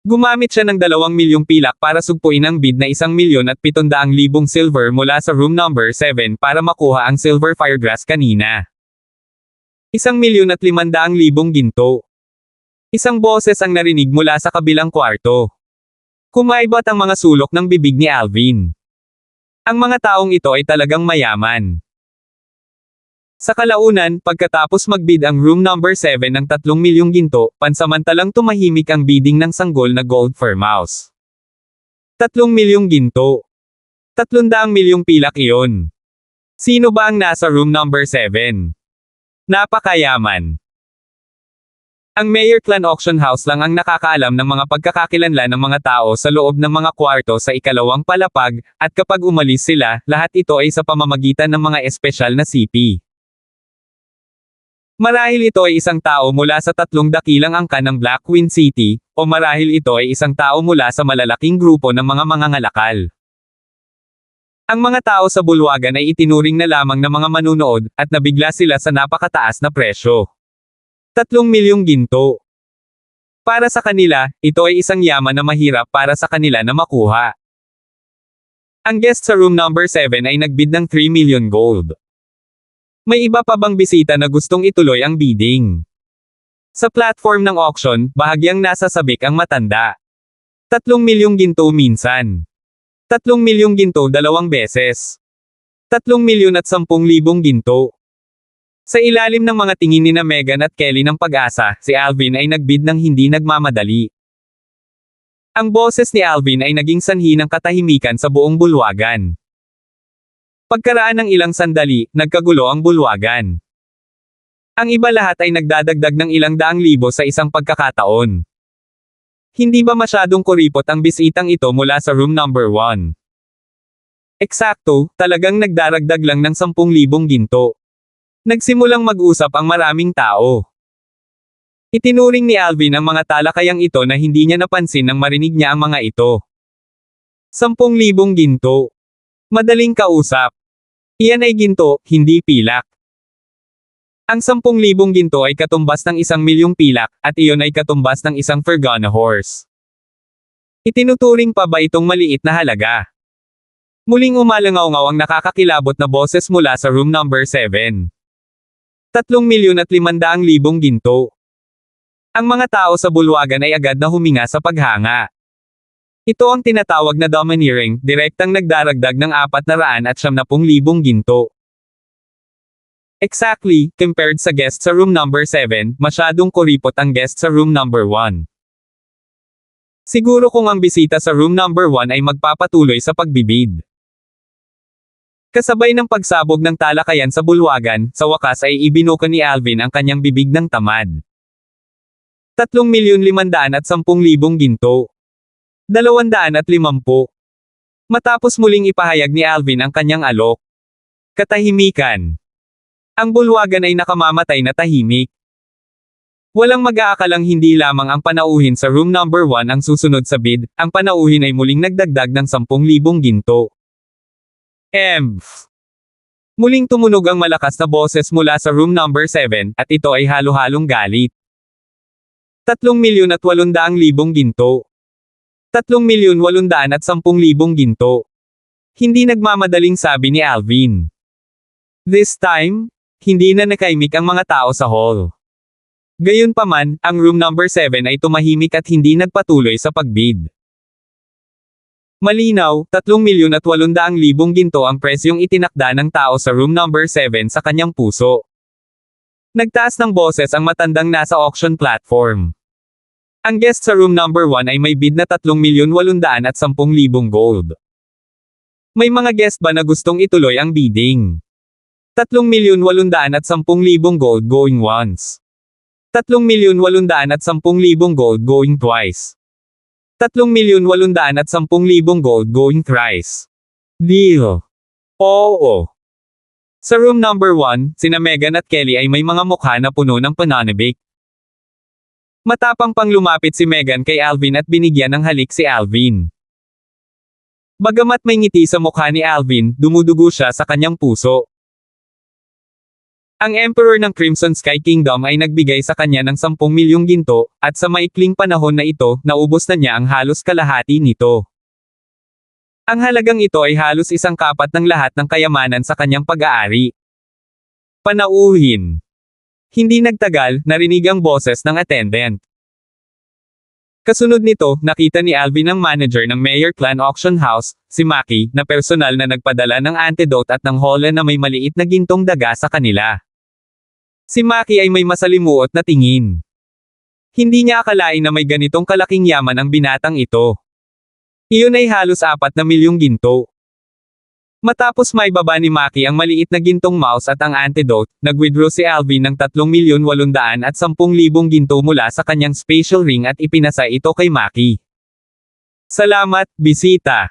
Gumamit siya ng 2,000,000 pilak para sugpuin ang bid na 1,700,000 silver mula sa room number 7 para makuha ang silver firegrass kanina. 1,500,000 ginto. Isang boses ang narinig mula sa kabilang kwarto. Kumaibat ang mga sulok ng bibig ni Alvin. Ang mga taong ito ay talagang mayaman. Sa kalaunan, pagkatapos magbid ang room number 7 ng 3,000,000 ginto, pansamantalang tumahimik ang bidding ng sanggol na gold fur mouse. 3,000,000 ginto. 300,000 pilak iyon. Sino ba ang nasa room number 7? Napakayaman. Ang Mayor Clan Auction House lang ang nakakaalam ng mga pagkakakilanlan ng mga tao sa loob ng mga kwarto sa ikalawang palapag, at kapag umalis sila, lahat ito ay sa pamamagitan ng mga espesyal na CP. Marahil ito ay isang tao mula sa 3 dakilang angkan ng Black Queen City, o marahil ito ay isang tao mula sa malalaking grupo ng mga mangangalakal. Ang mga tao sa bulwagan ay itinuring na lamang na mga manunood, at nabigla sila sa napakataas na presyo. 3,000,000 ginto. Para sa kanila, ito ay isang yaman na mahirap para sa kanila na makuha. Ang guest sa room number 7 ay nagbid ng 3,000,000 gold. May iba pa bang bisita na gustong ituloy ang bidding? Sa platform ng auction, bahagyang nasa sabik ang matanda. 3,000,000 ginto minsan. 3,000,000 ginto 2 beses. 3,010,000 ginto. Sa ilalim ng mga tingin ni na Megan at Kelly ng Pag-asa, si Alvin ay nagbid ng hindi nagmamadali. Ang boses ni Alvin ay naging sanhi ng katahimikan sa buong bulwagan. Pagkaraan ng ilang sandali, nagkagulo ang bulwagan. Ang iba lahat ay nagdadagdag ng ilang daang libo sa isang pagkakataon. Hindi ba masyadong kuripot ang bisitang ito mula sa room number 1? Eksakto, talagang nagdaragdag lang ng 10,000 ginto. Nagsimulang mag-usap ang maraming tao. Itinuring ni Alvin ang mga talakayang ito na hindi niya napansin nang marinig niya ang mga ito. 10,000 ginto. Madaling kausap. Iyan ay ginto, hindi pilak. Ang 10,000 ginto ay katumbas ng 1,000,000 pilak, at iyon ay katumbas ng isang Fergana horse. Itinuturing pa ba itong maliit na halaga? Muling umalangaw-ngaw ang nakakakilabot na boses mula sa room number 7. 3,500,000 ginto. Ang mga tao sa bulwagan ay agad na huminga sa paghanga. Ito ang tinatawag na domineering, direktang nagdaragdag ng 470,000 ginto. Exactly, compared sa guest sa room number 7, masyadong kuripot ang guest sa room number 1. Siguro kung ang bisita sa room number 1 ay magpapatuloy sa pagbibid. Kasabay ng pagsabog ng talakayan sa bulwagan, sa wakas ay ibinuka ni Alvin ang kanyang bibig ng tamad. 3,510,000 ginto. 250. Matapos muling ipahayag ni Alvin ang kanyang alok. Katahimikan. Ang bulwagan ay nakamamatay na tahimik. Walang mag-aakalang hindi lamang ang panauhin sa room number 1 ang susunod sa bid, ang panauhin ay muling nagdagdag ng 10,000 ginto. Muling tumunog ang malakas na boses mula sa room number 7, at ito ay halo-halong galit. 3,800,000 ginto. 3,810,000 ginto. Hindi nagmamadaling sabi ni Alvin. This time, hindi na nakaimik ang mga tao sa hall. Gayunpaman, ang room number 7 ay tumahimik at hindi nagpatuloy sa pagbid. Malinaw, 3,800,000 ginto ang presyong itinakda ng tao sa room number 7 sa kanyang puso. Nagtaas ng boses ang matandang nasa auction platform. Ang guest sa room number 1 ay may bid na 3,810,000 gold. May mga guest ba na gustong ituloy ang bidding? 3,810,000 gold going once. 3,810,000 gold going twice. 3,810,000 gold going thrice. Deal. Oo. Sa room number 1, sina Megan at Kelly ay may mga mukha na puno ng pananabik. Matapang pang lumapit si Megan kay Alvin at binigyan ng halik si Alvin. Bagamat may ngiti sa mukha ni Alvin, dumudugo siya sa kanyang puso. Ang Emperor ng Crimson Sky Kingdom ay nagbigay sa kanya ng 10,000,000 ginto, at sa maikling panahon na ito, naubos na niya ang halos kalahati nito. Ang halagang ito ay halos 1/4 ng lahat ng kayamanan sa kanyang pag-aari. Panauhin. Hindi nagtagal, narinig ang boses ng attendant. Kasunod nito, nakita ni Alvin ang manager ng Mayor Clan Auction House, si Maki, na personal na nagpadala ng antidote at ng hola na may maliit na gintong daga sa kanila. Si Maki ay may masalimuot na tingin. Hindi niya akalain na may ganitong kalaking yaman ang binatang ito. Iyon ay halos 4,000,000 ginto. Matapos maibaba ni Maki ang maliit na gintong mouse at ang antidote, nag-withdraw si Alvin ng 3,810,000 ginto mula sa kanyang special ring at ipinasa ito kay Maki. Salamat, bisita.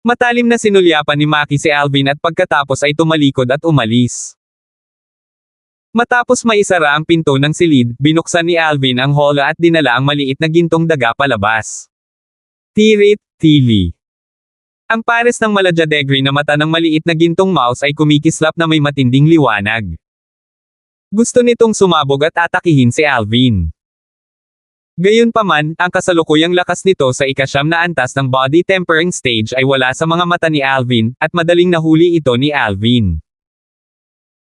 Matalim na sinulyapan ni Maki si Alvin at pagkatapos ay tumalikod at umalis. Matapos maisara ang pinto ng silid, binuksan ni Alvin ang hola at dinala ang maliit na gintong daga palabas. Tirit, tili. Ang pares ng maladyadegri na mata ng maliit na gintong mouse ay kumikislap na may matinding liwanag. Gusto nitong sumabog at atakihin si Alvin. Gayunpaman, ang kasalukuyang lakas nito sa ika-9 na antas ng body tempering stage ay wala sa mga mata ni Alvin, at madaling nahuli ito ni Alvin.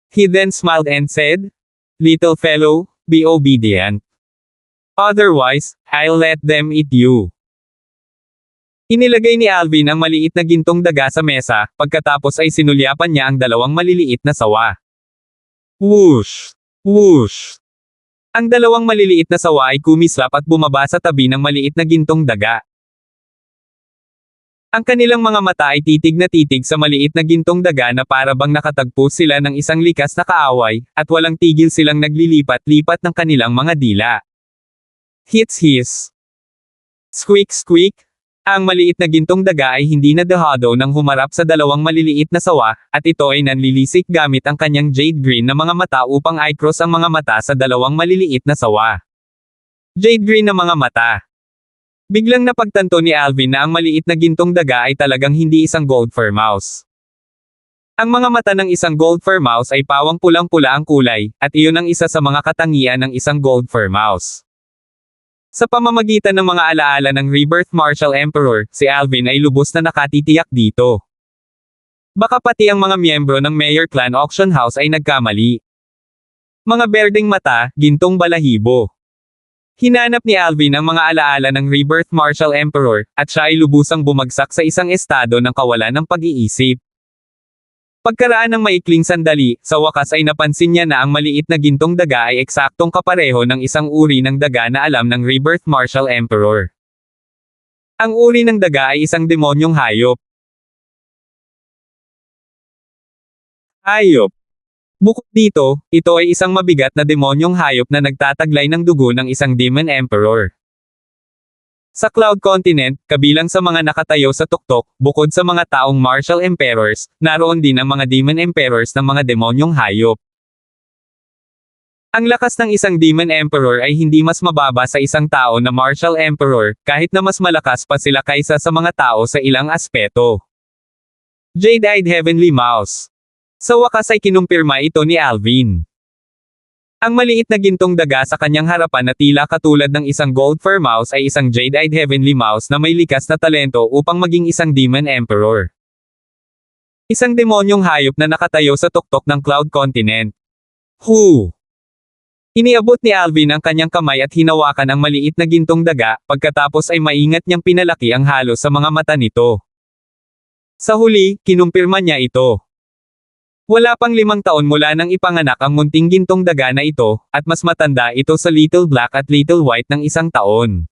He then smiled and said, "Little fellow, be obedient. Otherwise, I'll let them eat you." Inilagay ni Alvin ang maliit na gintong daga sa mesa, pagkatapos ay sinulyapan niya ang dalawang maliliit na sawa. Whoosh! Whoosh! Ang dalawang maliliit na sawa ay kumislap at bumaba sa tabi ng maliit na gintong daga. Ang kanilang mga mata ay titig na titig sa maliit na gintong daga na para bang nakatagpo sila ng isang likas na kaaway, at walang tigil silang naglilipat-lipat ng kanilang mga dila. Hits hiss. Squeak squeak. Ang maliit na gintong daga ay hindi nadahado nang humarap sa dalawang maliliit na sawa, at ito ay nanlilisik gamit ang kanyang jade green na mga mata upang i-cross ang mga mata sa dalawang maliliit na sawa. Jade green na mga mata. Biglang napagtanto ni Alvin na ang maliit na gintong daga ay talagang hindi isang gold fur mouse. Ang mga mata ng isang gold fur mouse ay pawang pulang-pula ang kulay, at iyon ang isa sa mga katangian ng isang gold fur mouse. Sa pamamagitan ng mga alaala ng Rebirth Martial Emperor, si Alvin ay lubos na nakatitiyak dito. Baka pati ang mga miyembro ng Mayor Clan Auction House ay nagkamali. Mga berdeng mata, gintong balahibo. Hinanap ni Alvin ang mga alaala ng Rebirth Martial Emperor, at siya ay lubusang bumagsak sa isang estado ng kawalan ng pag-iisip. Pagkaraan ng maikling sandali, sa wakas ay napansin niya na ang maliit na gintong daga ay eksaktong kapareho ng isang uri ng daga na alam ng Rebirth Martial Emperor. Ang uri ng daga ay isang demonyong hayop. Hayop. Bukod dito, ito ay isang mabigat na demonyong hayop na nagtataglay ng dugo ng isang Demon Emperor. Sa Cloud Continent, kabilang sa mga nakatayo sa tuktok, bukod sa mga taong Martial Emperors, naroon din ang mga Demon Emperors ng mga demonyong hayop. Ang lakas ng isang Demon Emperor ay hindi mas mababa sa isang tao na Martial Emperor, kahit na mas malakas pa sila kaysa sa mga tao sa ilang aspeto. Jade-eyed Heavenly Mouse. Sa wakas ay kinumpirma ito ni Alvin. Ang maliit na gintong daga sa kanyang harapan na tila katulad ng isang gold fur mouse ay isang jade-eyed heavenly mouse na may likas na talento upang maging isang demon emperor. Isang demonyong hayop na nakatayo sa tuktok ng Cloud Continent. Who? Iniabot ni Alvin ang kanyang kamay at hinawakan ang maliit na gintong daga, pagkatapos ay maingat niyang pinalaki ang halo sa mga mata nito. Sa huli, kinumpirma niya ito. Wala pang 5 taon mula nang ipanganak ang munting gintong daga na ito, at mas matanda ito sa Little Black at Little White ng 1 taon.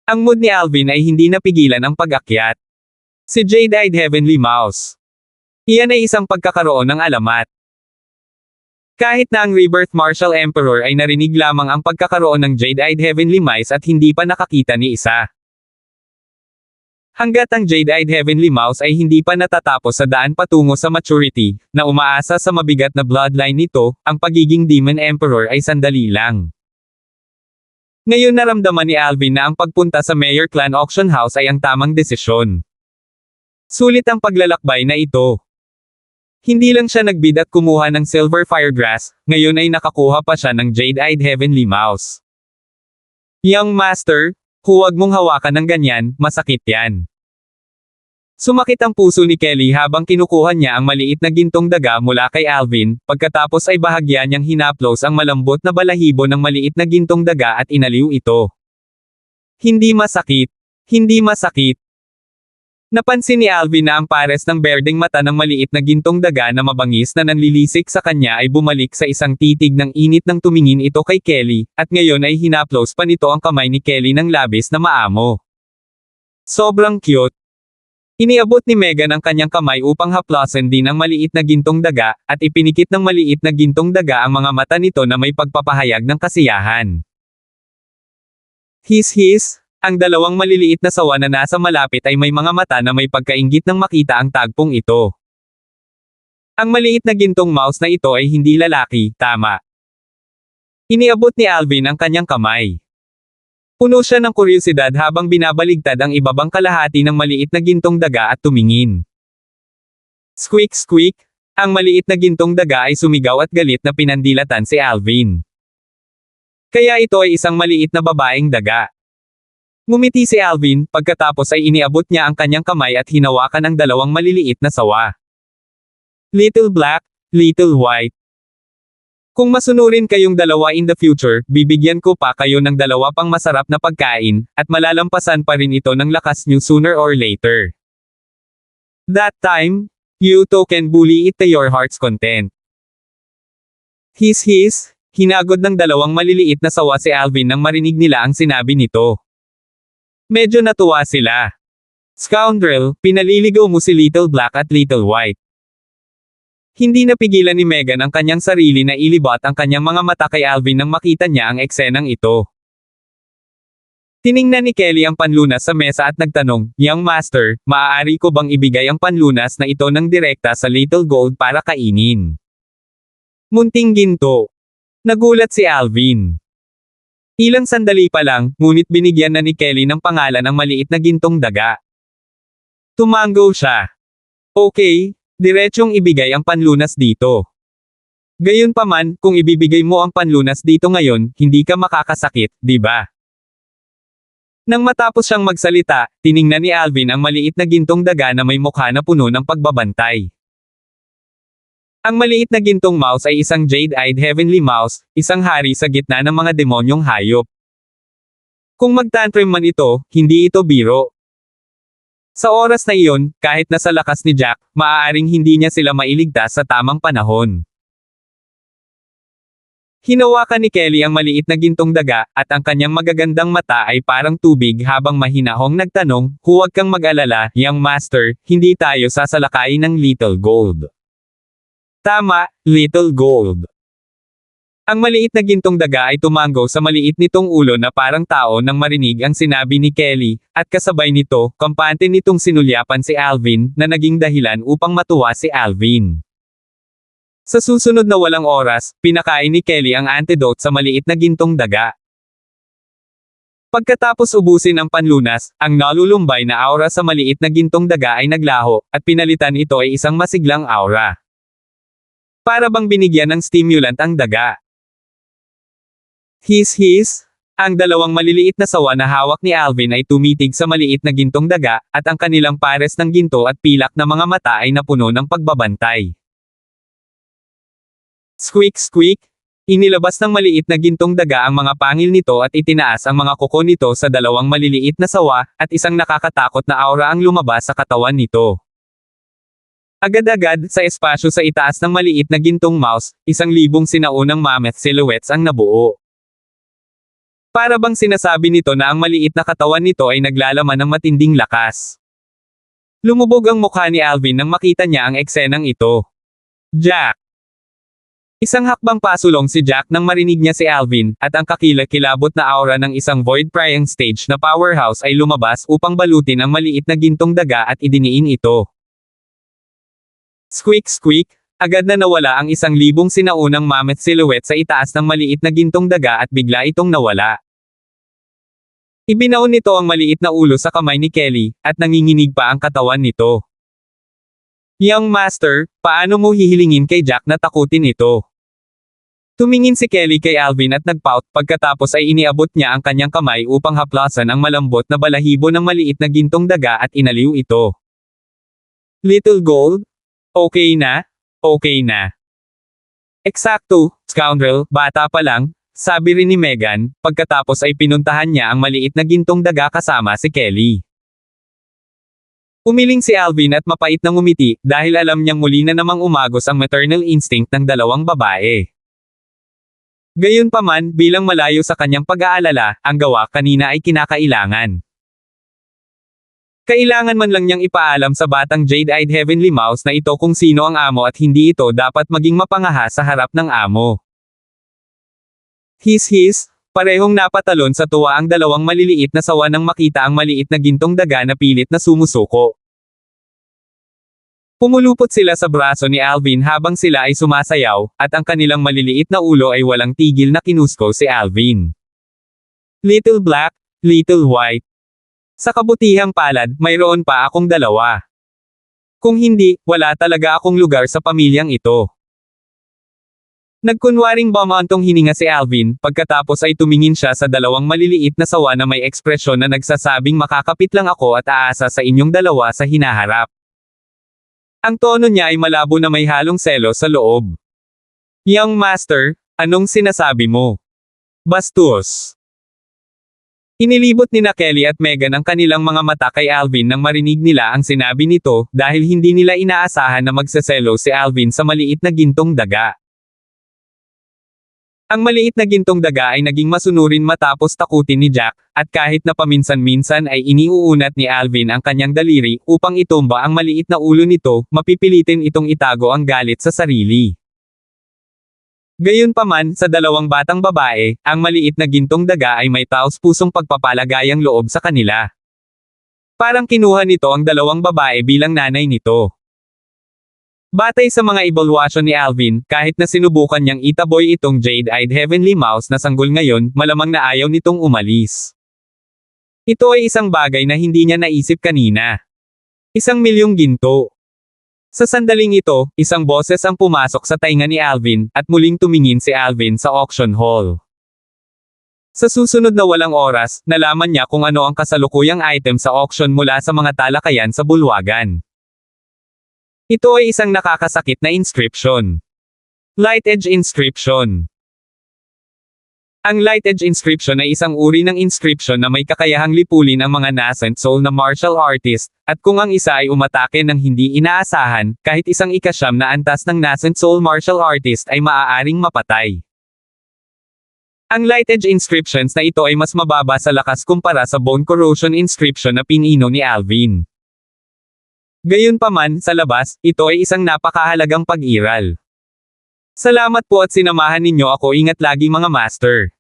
Ang mood ni Alvin ay hindi napigilan ang pag-akyat. Si Jade-Eyed Heavenly Mouse. Iyan ay isang pagkakaroon ng alamat. Kahit na ang Rebirth Martial Emperor ay narinig lamang ang pagkakaroon ng Jade-Eyed Heavenly Mice at hindi pa nakakita ni isa. Hanggat ang Jade-Eyed Heavenly Mouse ay hindi pa natatapos sa daan patungo sa maturity, na umaasa sa mabigat na bloodline nito, ang pagiging Demon Emperor ay sandali lang. Ngayon naramdaman ni Alvin na ang pagpunta sa Mayor Clan Auction House ay ang tamang desisyon. Sulit ang paglalakbay na ito. Hindi lang siya nagbid at kumuha ng Silver Firegrass, ngayon ay nakakuha pa siya ng Jade-Eyed Heavenly Mouse. Young Master, huwag mong hawakan ng ganyan, masakit yan. Sumakit ang puso ni Kelly habang kinukuha niya ang maliit na gintong daga mula kay Alvin, pagkatapos ay bahagya niyang hinaplos ang malambot na balahibo ng maliit na gintong daga at inaliw ito. Hindi masakit. Hindi masakit. Napansin ni Alvin na ang pares ng berdeng mata ng maliit na gintong daga na mabangis na nanlilisik sa kanya ay bumalik sa isang titig ng init nang tumingin ito kay Kelly, at ngayon ay hinaplos pa nito ang kamay ni Kelly ng labis na maamo. Sobrang cute. Iniabot ni Megan ang kanyang kamay upang haplasan din ang maliit na gintong daga, at ipinikit ng maliit na gintong daga ang mga mata nito na may pagpapahayag ng kasiyahan. His. Ang dalawang maliliit na sawa na nasa malapit ay may mga mata na may pagkainggit nang makita ang tagpong ito. Ang maliit na gintong mouse na ito ay hindi lalaki, tama. Iniabot ni Alvin ang kanyang kamay. Puno siya ng kuryosidad habang binabaligtad ang ibabang kalahati ng maliit na gintong daga at tumingin. Squeak squeak, ang maliit na gintong daga ay sumigaw at galit na pinandilatan si Alvin. Kaya ito ay isang maliit na babaeng daga. Ngumiti si Alvin, pagkatapos ay iniabot niya ang kanyang kamay at hinawakan ang dalawang maliliit na sawa. Little Black, Little White. Kung masunurin kayong dalawa in the future, bibigyan ko pa kayo ng 2 pang masarap na pagkain, at malalampasan pa rin ito ng lakas niyo sooner or later. That time, you two can bully it to your heart's content. His, hinagod ng dalawang maliliit na sawa si Alvin nang marinig nila ang sinabi nito. Medyo natuwa sila. Scoundrel, pinaliligaw mo si Little Black at Little White. Hindi napigilan ni Megan ang kanyang sarili na ilibot ang kanyang mga mata kay Alvin nang makita niya ang eksenang ito. Tiningnan ni Kelly ang panlunas sa mesa at nagtanong, Young Master, maaari ko bang ibigay ang panlunas na ito ng direkta sa Little Gold para kainin? Munting ginto. Nagulat si Alvin. Ilang sandali pa lang, ngunit binigyan na ni Kelly ng pangalan ang maliit na gintong daga. Tumango siya. Okay, diretsong ibigay ang panlunas dito. Gayunpaman, kung ibibigay mo ang panlunas dito ngayon, hindi ka makakasakit, di ba? Nang matapos siyang magsalita, tiningnan ni Alvin ang maliit na gintong daga na may mukha na puno ng pagbabantay. Ang maliit na gintong mouse ay isang Jade-Eyed Heavenly Mouse, isang hari sa gitna ng mga demonyong hayop. Kung magtantrum man ito, hindi ito biro. Sa oras na iyon, kahit nasa lakas ni Jack, maaaring hindi niya sila mailigtas sa tamang panahon. Hinawakan ni Kelly ang maliit na gintong daga, at ang kanyang magagandang mata ay parang tubig habang mahinahong nagtanong, huwag kang mag-alala, Young Master, hindi tayo sasalakayin ng Little Gold. Tama, Little Gold. Ang maliit na gintong daga ay tumango sa maliit nitong ulo na parang tao nang marinig ang sinabi ni Kelly, at kasabay nito, kampante nitong sinulyapan si Alvin, na naging dahilan upang matuwa si Alvin. Sa susunod na walang oras, pinakain ni Kelly ang antidote sa maliit na gintong daga. Pagkatapos ubusin ang panlunas, ang nalulumbay na aura sa maliit na gintong daga ay naglaho, at pinalitan ito ay isang masiglang aura. Para bang binigyan ng stimulant ang daga. His, ang dalawang maliliit na sawa na hawak ni Alvin ay tumitig sa maliit na gintong daga, at ang kanilang pares ng ginto at pilak na mga mata ay napuno ng pagbabantay. Squeak squeak, Inilabas ng maliit na gintong daga ang mga pangil nito at itinaas ang mga kuko nito sa dalawang maliliit na sawa, at isang nakakatakot na aura ang lumabas sa katawan nito. Agad-agad, sa espasyo sa itaas ng maliit na gintong mouse, 1,000 sinaunang mammoth silhouettes ang nabuo. Para bang sinasabi nito na ang maliit na katawan nito ay naglalaman ng matinding lakas. Lumubog ang mukha ni Alvin nang makita niya ang eksenang ito. Jack! Isang hakbang pasulong si Jack nang marinig niya si Alvin, at ang kakilakilabot na aura ng isang void-prying stage na powerhouse ay lumabas upang balutin ang maliit na gintong daga at idiniin ito. Squeak squeak, agad na nawala ang 1,000 sinaunang mammoth silhouette sa itaas ng maliit na gintong daga at bigla itong nawala. Ibinaon nito ang maliit na ulo sa kamay ni Kelly, at nanginginig pa ang katawan nito. Young Master, paano mo hihilingin kay Jack na takutin ito? Tumingin si Kelly kay Alvin at nagpout, pagkatapos ay iniabot niya ang kanyang kamay upang haplasan ang malambot na balahibo ng maliit na gintong daga at inaliw ito. Little Gold? Okay na? Okay na. Eksakto, scoundrel, bata pa lang, sabi rin ni Megan, pagkatapos ay pinuntahan niya ang maliit na gintong daga kasama si Kelly. Umiling si Alvin at mapait na ngumiti, dahil alam niyang muli na namang umagos ang maternal instinct ng dalawang babae. Gayunpaman, bilang malayo sa kanyang pag-aalala, ang gawa kanina ay kinakailangan. Kailangan man lang niyang ipaalam sa batang Jade-Eyed Heavenly Mouse na ito kung sino ang amo at hindi ito dapat maging mapangaha sa harap ng amo. His, parehong napatalon sa tuwa ang dalawang maliliit na sawa nang makita ang maliit na gintong daga na pilit na sumusuko. Pumulupot sila sa braso ni Alvin habang sila ay sumasayaw, at ang kanilang maliliit na ulo ay walang tigil na kinusko si Alvin. Little black, little white. Sa kabutihang palad, mayroon pa akong dalawa. Kung hindi, wala talaga akong lugar sa pamilyang ito. Nagkunwaring bumantong hininga si Alvin, pagkatapos ay tumingin siya sa dalawang maliliit na sawa na may ekspresyon na nagsasabing makakapit lang ako at aasa sa inyong dalawa sa hinaharap. Ang tono niya ay malabo na may halong selos sa loob. Young Master, anong sinasabi mo? Bastos. Inilibot ni Kelly at Megan ang kanilang mga mata kay Alvin nang marinig nila ang sinabi nito, dahil hindi nila inaasahan na magsaselo si Alvin sa maliit na gintong daga. Ang maliit na gintong daga ay naging masunurin matapos takutin ni Jack, at kahit na paminsan-minsan ay iniuunat ni Alvin ang kanyang daliri upang itumba ang maliit na ulo nito, mapipilitin itong itago ang galit sa sarili. Gayunpaman, sa dalawang batang babae, ang maliit na gintong daga ay may taos-pusong pagpapalagayang loob sa kanila. Parang kinuha nito ang dalawang babae bilang nanay nito. Batay sa mga evaluasyon ni Alvin, kahit na sinubukan niyang itaboy itong Jade-Eyed Heavenly Mouse na sanggol ngayon, malamang na ayaw nitong umalis. Ito ay isang bagay na hindi niya naisip kanina. 1,000,000 ginto. Sa sandaling ito, isang boses ang pumasok sa tainga ni Alvin, at muling tumingin si Alvin sa auction hall. Sa susunod na walang oras, nalaman niya kung ano ang kasalukuyang item sa auction mula sa mga talakayan sa bulwagan. Ito ay isang nakakasakit na inscription. Light Edge Inscription. Ang Light Edge Inscription ay isang uri ng inscription na may kakayahang lipulin ang mga nascent soul na martial artist, at kung ang isa ay umatake ng hindi inaasahan, kahit isang ika-9 na antas ng nascent soul martial artist ay maaaring mapatay. Ang Light Edge Inscriptions na ito ay mas mababa sa lakas kumpara sa Bone Corrosion Inscription na pinino ni Alvin. Gayunpaman, sa labas, ito ay isang napakahalagang pag-iral. Salamat po at sinamahan ninyo ako. Ingat lagi mga master.